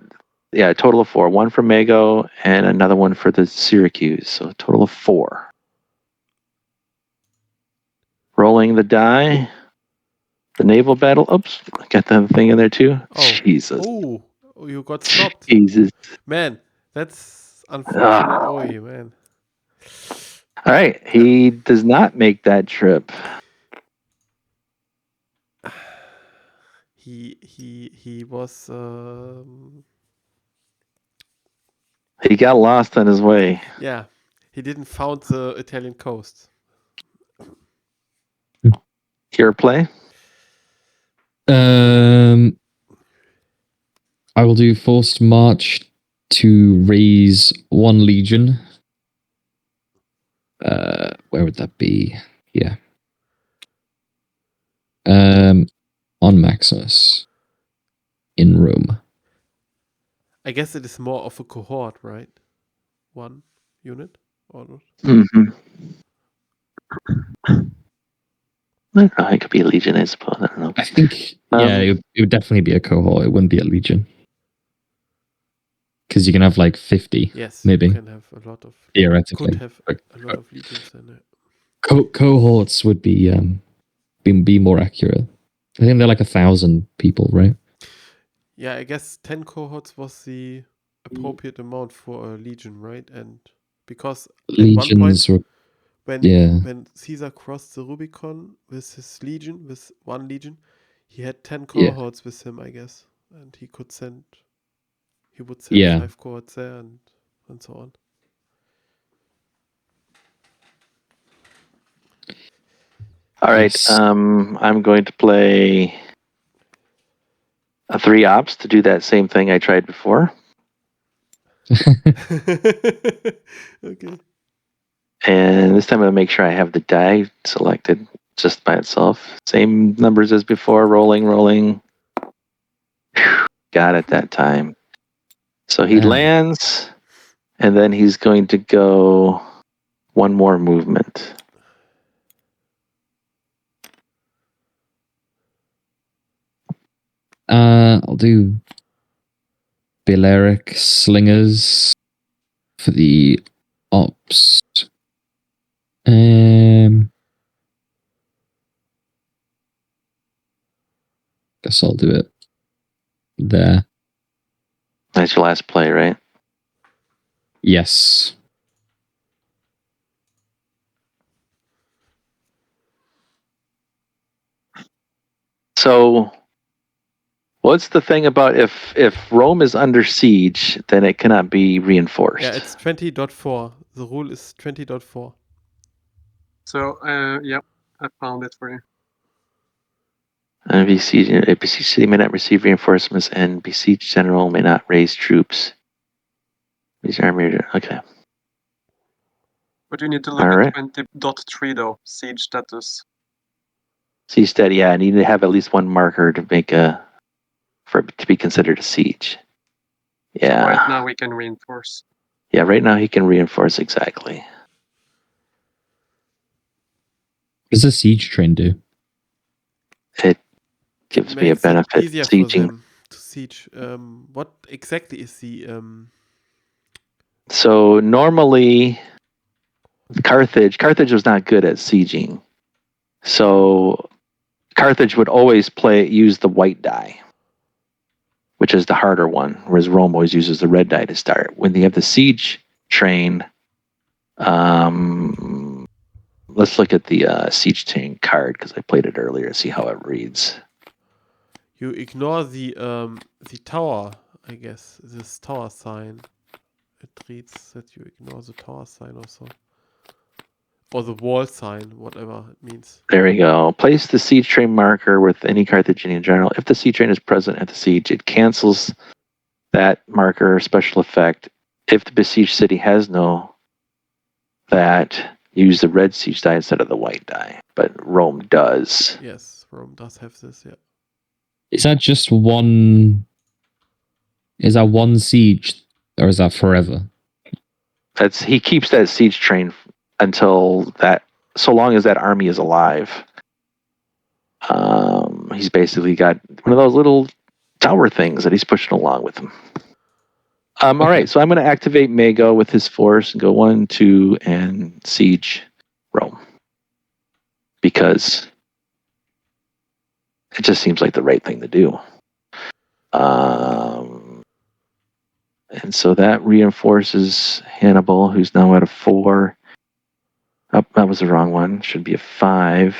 A total of 4. 1 for Mago and another one for the Syracuse. So a total of 4. Rolling the die. The naval battle. Oops, I got that thing in there too. Oh. Jesus. Oh, you got stopped. Jesus. Man, that's unfortunate. Oh, man. All right, he does not make that trip. He was. He got lost on his way. Yeah, he didn't found the Italian coast. Your play? I will do forced march to raise 1 legion. Where would that be? Yeah. On Maximus in Rome. I guess it is more of a cohort, right? 1 unit or not? Mm-hmm. I don't know, it could be a legion, I suppose. I don't know. I think, it would definitely be a cohort. It wouldn't be a legion. Because you can have like 50, yes, maybe. You can have a lot of. Theoretically. Could have a lot of legions in it. Cohorts would be more accurate. I think they're like 1,000 people, right? Yeah, I guess 10 cohorts was the appropriate amount for a legion, right? And because at Legions. one point, Yeah. when Caesar crossed the Rubicon with his legion, with one legion, he had 10 cohorts with him, I guess, and he would send Yeah. 5 cohorts there and so on. All right. Yes. I'm going to play a 3 ops to do that same thing I tried before. Okay. And this time I'll make sure I have the die selected just by itself. Same numbers as before. Rolling. Whew, got it that time. So he lands, and then he's going to go one more movement. I'll do Balearic Slingers for the ops. Guess I'll do it there. That's your last play, right? Yes. So what's the thing about if Rome is under siege, then it cannot be reinforced? Yeah, it's 20.4. The rule is 20.4. So, yeah, I found it for you. A besieged city may not receive reinforcements, and besieged general may not raise troops. These army, okay. But you need to look All at right. 20.3 though, siege status. Siege steady, yeah. I need to have at least one marker to make for it to be considered a siege. Yeah. So right now we can reinforce. Yeah, right now he can reinforce exactly. What does a siege train do? It gives me a Makes it benefit easier for sieging. them to siege. What exactly is the So normally Carthage was not good at sieging. So Carthage would always use the white die, which is the harder one, whereas Rome always uses the red die to start. When they have the siege train, let's look at the siege train card because I played it earlier. See how it reads. you ignore the tower, I guess. This tower sign. It reads that you ignore the tower sign also. Or the wall sign, whatever it means. There we go. Place the siege train marker with any Carthaginian general. If the siege train is present at the siege, it cancels that marker special effect. If the besieged city has no that, use the red siege die instead of the white die. But Rome does. Yes, Rome does have this, yeah. Is that just one? Is that one siege, or is that forever? He keeps that siege train until that, so long as that army is alive. He's basically got one of those little tower things that he's pushing along with him. All right, so I'm going to activate Mago with his force and go 1, 2, and siege Rome. Because it just seems like the right thing to do. And so that reinforces Hannibal, who's now at a 4. Oh, that was the wrong one. Should be a 5.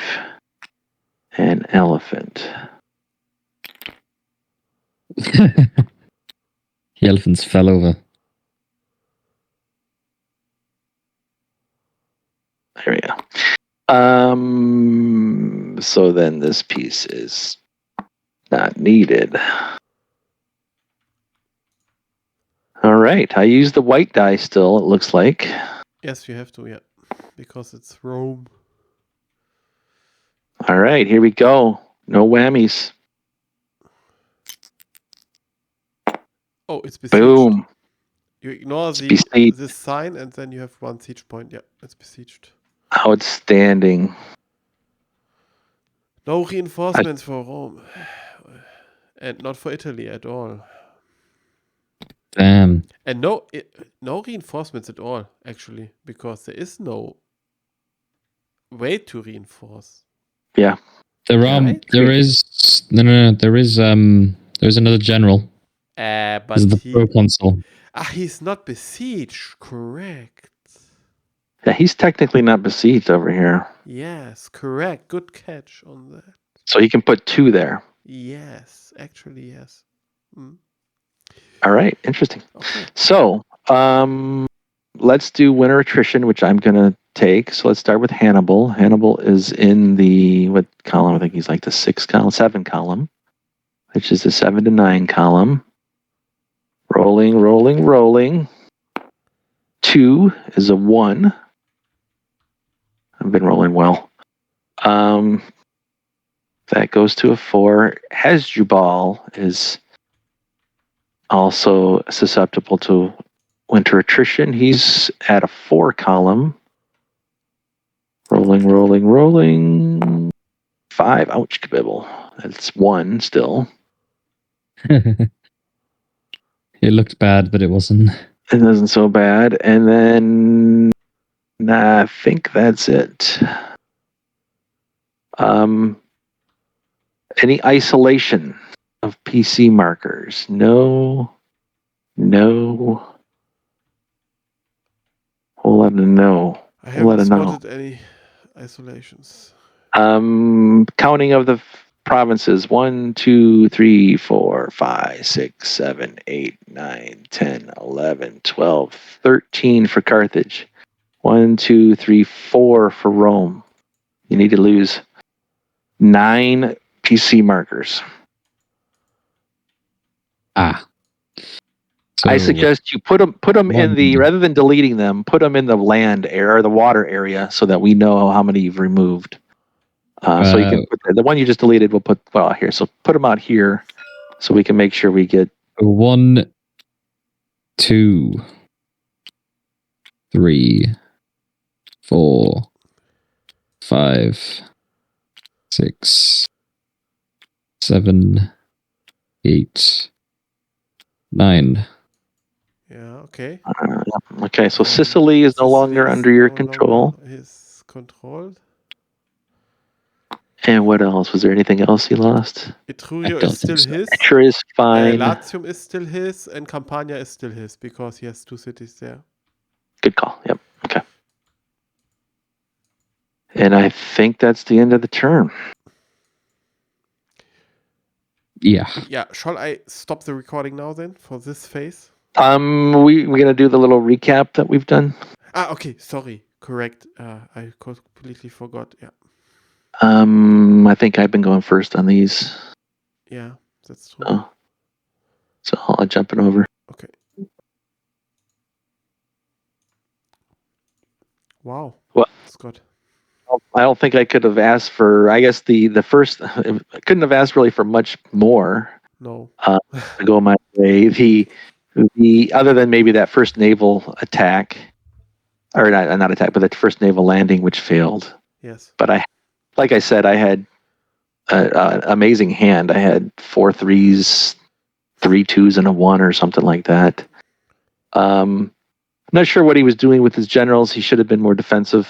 And elephant. The elephants fell over. There we go. So then this piece is not needed. All right. I use the white die still, it looks like. Yes, you have to, yeah. Because it's Rome. All right, here we go. No whammies. Oh, it's besieged. Boom. You ignore besieged. this sign and then you have 1 siege point. Yeah, it's besieged. Outstanding. No reinforcements for Rome. And not for Italy at all. Damn. And no reinforcements at all, actually, because there is no way to reinforce. Yeah. Right? There's another general. But This is the proconsul. He's not besieged. Correct. Yeah, he's technically not besieged over here. Yes, correct. Good catch on that. So he can put 2 there. Yes, actually, yes. All right, interesting. Okay. So, let's do winter attrition, which I'm going to take. So let's start with Hannibal. Hannibal is in the, what column? I think he's like the 7 column, which is the 7 to 9 column. Rolling. 2 is a 1. I've been rolling well. That goes to a 4. Hasdrubal is also susceptible to winter attrition. He's at a 4 column. Rolling. 5. Ouch, kabibble. That's 1 still. It looked bad, but it wasn't. It wasn't so bad. And then I think that's it. Any isolation of PC markers? No. Whole lot of no. I haven't spotted any isolations. Counting of the provinces: 1, 2, 3, 4, 5, 6, 7, 8, 9, 10, 11, 12, 13 for Carthage. 1, 2, 3, 4 for Rome. You need to lose 9 PC markers. So I suggest you put them in the, rather than deleting them, put them in the land area or the water area so that we know how many you've removed. So you can put the one you just deleted. We'll put here. So put them out here so we can make sure we get 1, 2, 3, 4, 5, 6, 7, 8, 9. Yeah, okay. Okay, so Sicily is no longer under your control. His control. And what else? Was there anything else he lost? Etruria is still his. Etruria is fine. Latium is still his, and Campania is still his because he has 2 cities there. Good call. Yep. Okay. And I think that's the end of the turn. Yeah. Yeah. Shall I stop the recording now then for this phase? We're gonna do the little recap that we've done. Okay. Sorry. Correct. I completely forgot. Yeah. I think I've been going first on these. Yeah, that's true. So I'll jump it over. Okay. Wow. Well, that's good. I don't think I could have asked for. I guess the first. I couldn't have asked really for much more. No. To go my way. The other than maybe that first naval attack, or not attack, but the first naval landing, which failed. Yes. But like I said, I had an amazing hand. I had 4 3s, 3 2s, and a 1 or something like that. I'm not sure what he was doing with his generals. He should have been more defensive.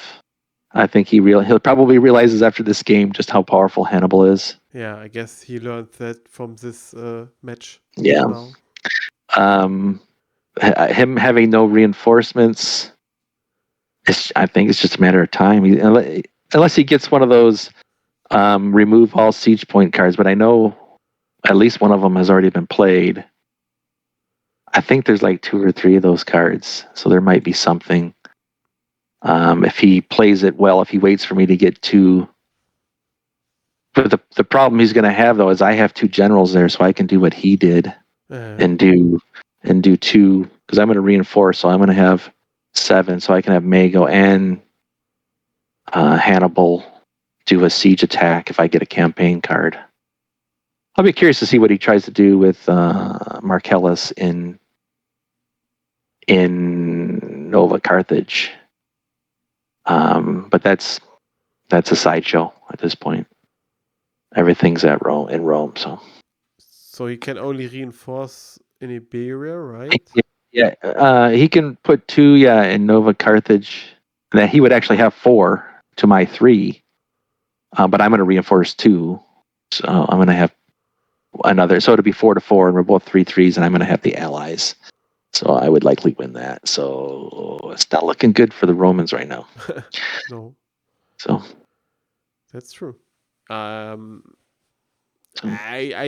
I think he'll probably realizes after this game just how powerful Hannibal is. Yeah, I guess he learned that from this match. Yeah. Him having no reinforcements, I think it's just a matter of time. Unless he gets one of those remove all siege point cards, but I know at least one of them has already been played. I think there's like 2 or 3 of those cards, so there might be something. If he plays it well, if he waits for me to get 2. But the problem he's going to have though is I have 2 generals there, so I can do what he did and do 2 because I'm going to reinforce. So I'm going to have 7, so I can have Mago and Hannibal do a siege attack if I get a campaign card. I'll be curious to see what he tries to do with Marcellus in Nova Carthage. But that's a sideshow at this point. Everything's in Rome, so. So he can only reinforce in Iberia, right? Yeah, he can put 2, in Nova Carthage. That he would actually have 4 to my 3, but I'm going to reinforce 2, so I'm going to have another. So it'll be 4 to 4, and we're both 3 3s, and I'm going to have the allies So I would likely win that. So it's not looking good for the Romans right now. No, So that's true. I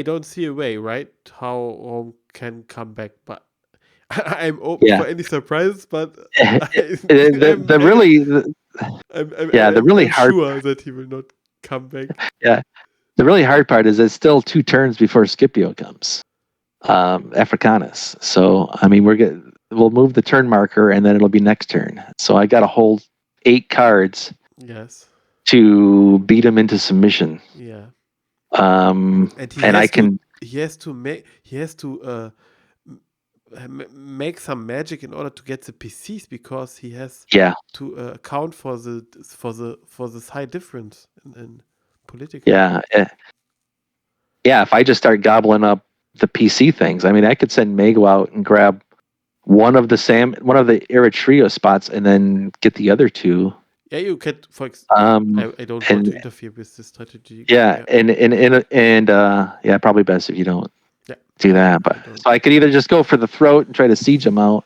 don't see a way, right? How Rome can come back, but I'm open for any surprises. But the really hard sure that he will not come back. Yeah, the really hard part is it's still 2 turns before Scipio comes, Africanus. So I mean, we'll move the turn marker, and then it'll be next turn. So I got to hold 8 cards. Yes. To beat him into submission. Yeah. And he has to make some magic in order to get the PCs, because he has to account for the side difference in political. Yeah. If I just start gobbling up the PC things, I mean, I could send Mago out and grab one of the Eritrea spots and then get the other 2. Yeah, you could. I don't want to interfere with the strategy. Yeah, and probably best if you don't do that. But so I could either just go for the throat and try to siege him out,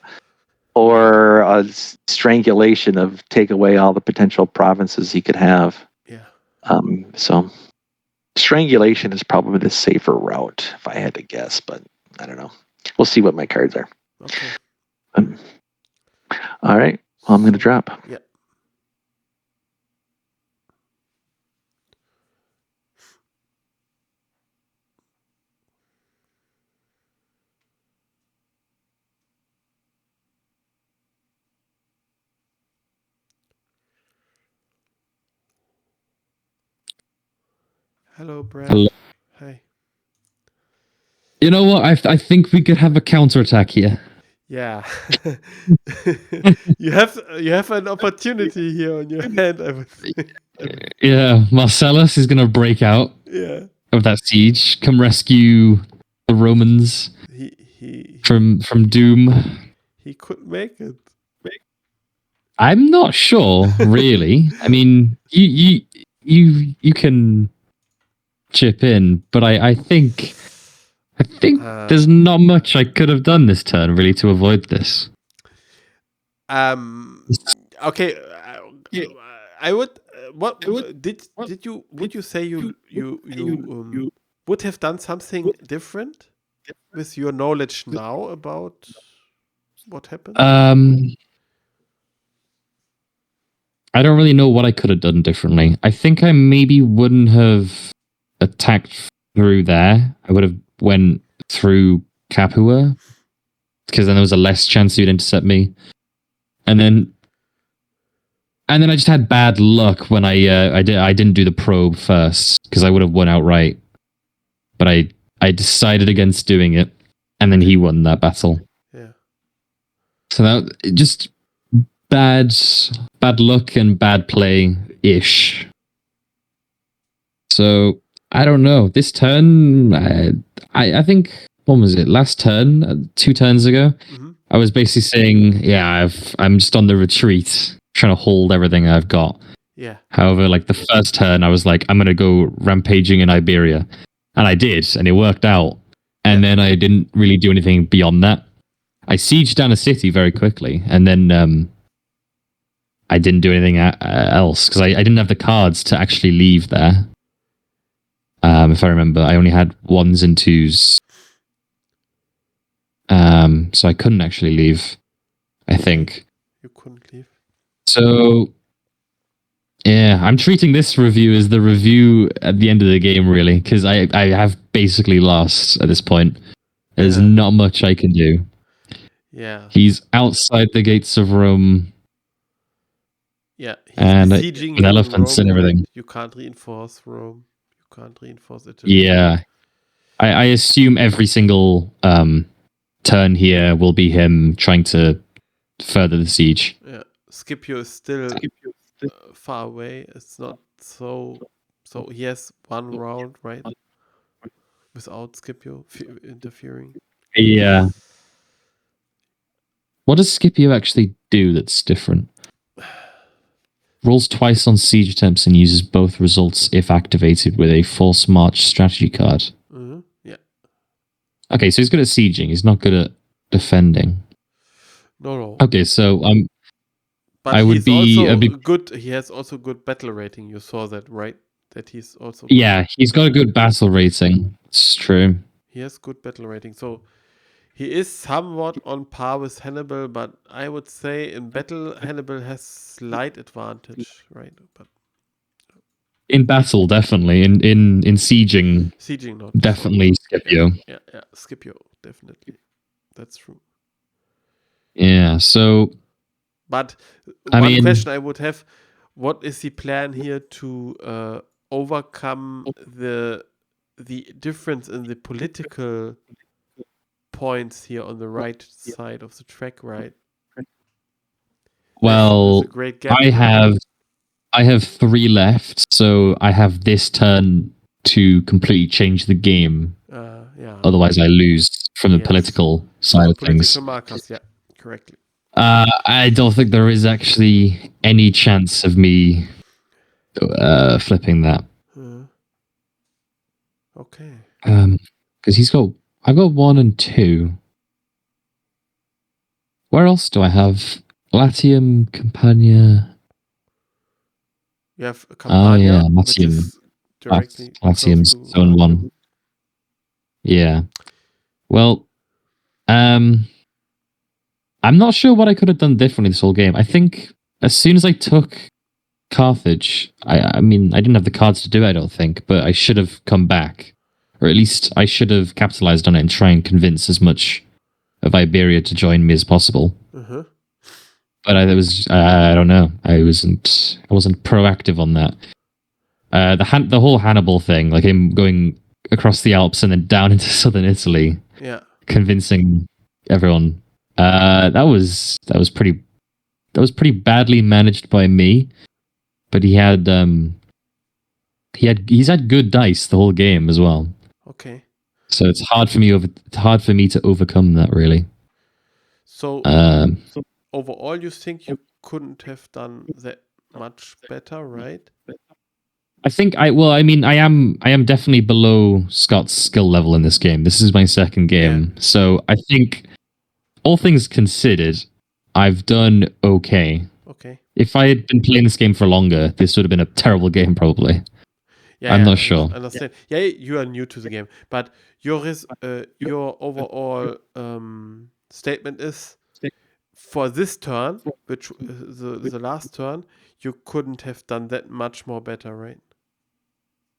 or a strangulation of take away all the potential provinces he could have. Yeah. So strangulation is probably the safer route if I had to guess, but I don't know. We'll see what my cards are. Okay. All right. Well, I'm going to drop. Yeah. Hello, Brad. Hello. Hey. You know what? I think we could have a counterattack here. Yeah. you have an opportunity here on your hand, I would think. Yeah, Marcellus is going to break out of that siege, come rescue the Romans from doom. He could make it. I'm not sure, really. I mean, you can chip in, but I think there's not much I could have done this turn really to avoid this. Okay. I would. Would you say you would have done something different with your knowledge now about what happened? I don't really know what I could have done differently. I think I maybe wouldn't have attacked through there. I would have went through Capua, because then there was a less chance you'd intercept me. And then I just had bad luck when I didn't do the probe first, because I would have won outright. But I decided against doing it, and then he won that battle. Yeah. So that just bad luck and bad play ish. So I don't know. This turn, I think, what was it? Last turn, 2 turns ago, I was basically saying, I'm just on the retreat, trying to hold everything I've got. Yeah. However, like the first turn, I was like, I'm going to go rampaging in Iberia. And I did, and it worked out. And then I didn't really do anything beyond that. I sieged down a city very quickly, and then I didn't do anything else, because I didn't have the cards to actually leave there. If I remember, I only had 1s and 2s. So I couldn't actually leave, I think. You couldn't leave. So, yeah, I'm treating this review as the review at the end of the game, really, because I have basically lost at this point. There's not much I can do. Yeah. He's outside the gates of Rome. Yeah. He's and besieging with elephants Rome, and everything. You can't reinforce Rome. You can't reinforce Italy. Yeah. I assume every single turn here will be him trying to further the siege. Yeah. Scipio is still far away. It's not so he has 1 round, right? Without Scipio interfering. Yeah. What does Scipio actually do that's different? Rolls twice on siege attempts and uses both results if activated with a false march strategy card. Yeah. Okay, so he's good at sieging. He's not good at defending. No. Okay, so But I would he's be also a bit. good. He has also good battle rating. You saw that, right? That he's also Yeah, he's got a good battle rating. It's true. He has good battle rating. So he is somewhat on par with Hannibal, but I would say in battle Hannibal has slight advantage, right? But In battle, definitely. In sieging, sieging not. definitely Scipio. Yeah, Scipio, definitely. That's true. Yeah, so But I one mean, question I would have: what is the plan here to overcome the difference in the political points here on the right side of the track, right? well, there's a great gap. I have 3 left, so I have this turn to completely change the game. Yeah. Otherwise, I lose from the political side of things. Political markers, yeah, correctly. I don't think there is actually any chance of me flipping that. Okay. Because I've got 1 and 2. Where else do I have Latium, Campania? You have Campania, yeah, which Latium. is directly Latium's close to zone 1. Yeah. Well, I'm not sure what I could have done differently this whole game. I think as soon as I took Carthage, I mean, I didn't have the cards to do it, I don't think, but I should have come back. Or at least I should have capitalized on it and try and convince as much of Iberia to join me as possible. Uh-huh. But I don't know. I wasn't proactive on that. The whole Hannibal thing, like him going across the Alps and then down into southern Italy, convincing everyone. That was pretty badly managed by me. But he's had good dice the whole game as well. Okay. So it's hard for me to overcome that, really. So overall, you think you couldn't have done that much better, right? I think I am definitely below Scott's skill level in this game. This is my second game. So I think all things considered, I've done okay. Okay. If I had been playing this game for longer, this would have been a terrible game probably. I'm not sure. I understand. Yeah, you are new to the game, but your overall statement is for this turn, which the last turn, you couldn't have done that much more better, right?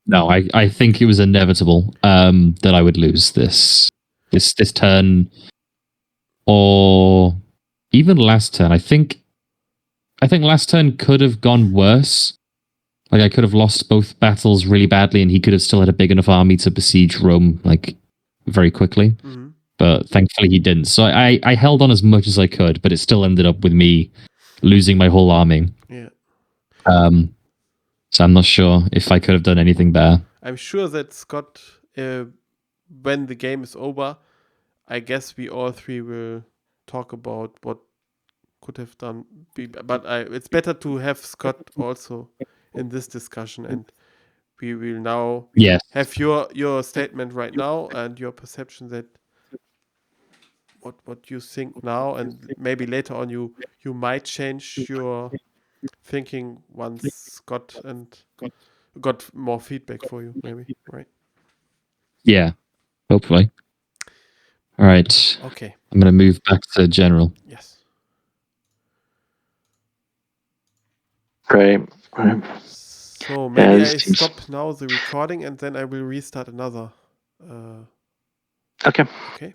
No, I think it was inevitable that I would lose this turn, or even last turn. I think last turn could have gone worse. Like I could have lost both battles really badly, and he could have still had a big enough army to besiege Rome like very quickly. Mm-hmm. But thankfully he didn't. So I held on as much as I could, but it still ended up with me losing my whole army. Yeah. So I'm not sure if I could have done anything better. I'm sure that Scott, when the game is over, I guess we all 3 will talk about what could have done. But it's better to have Scott also in this discussion, and we will now have your statement right now and your perception that what you think now, and maybe later on you might change your thinking once Scott and got more feedback for you, maybe, right? Yeah, hopefully. All right. Okay. I'm going to move back to general. Yes. Great. So maybe I stop now the recording and then I will restart another. Okay. Okay.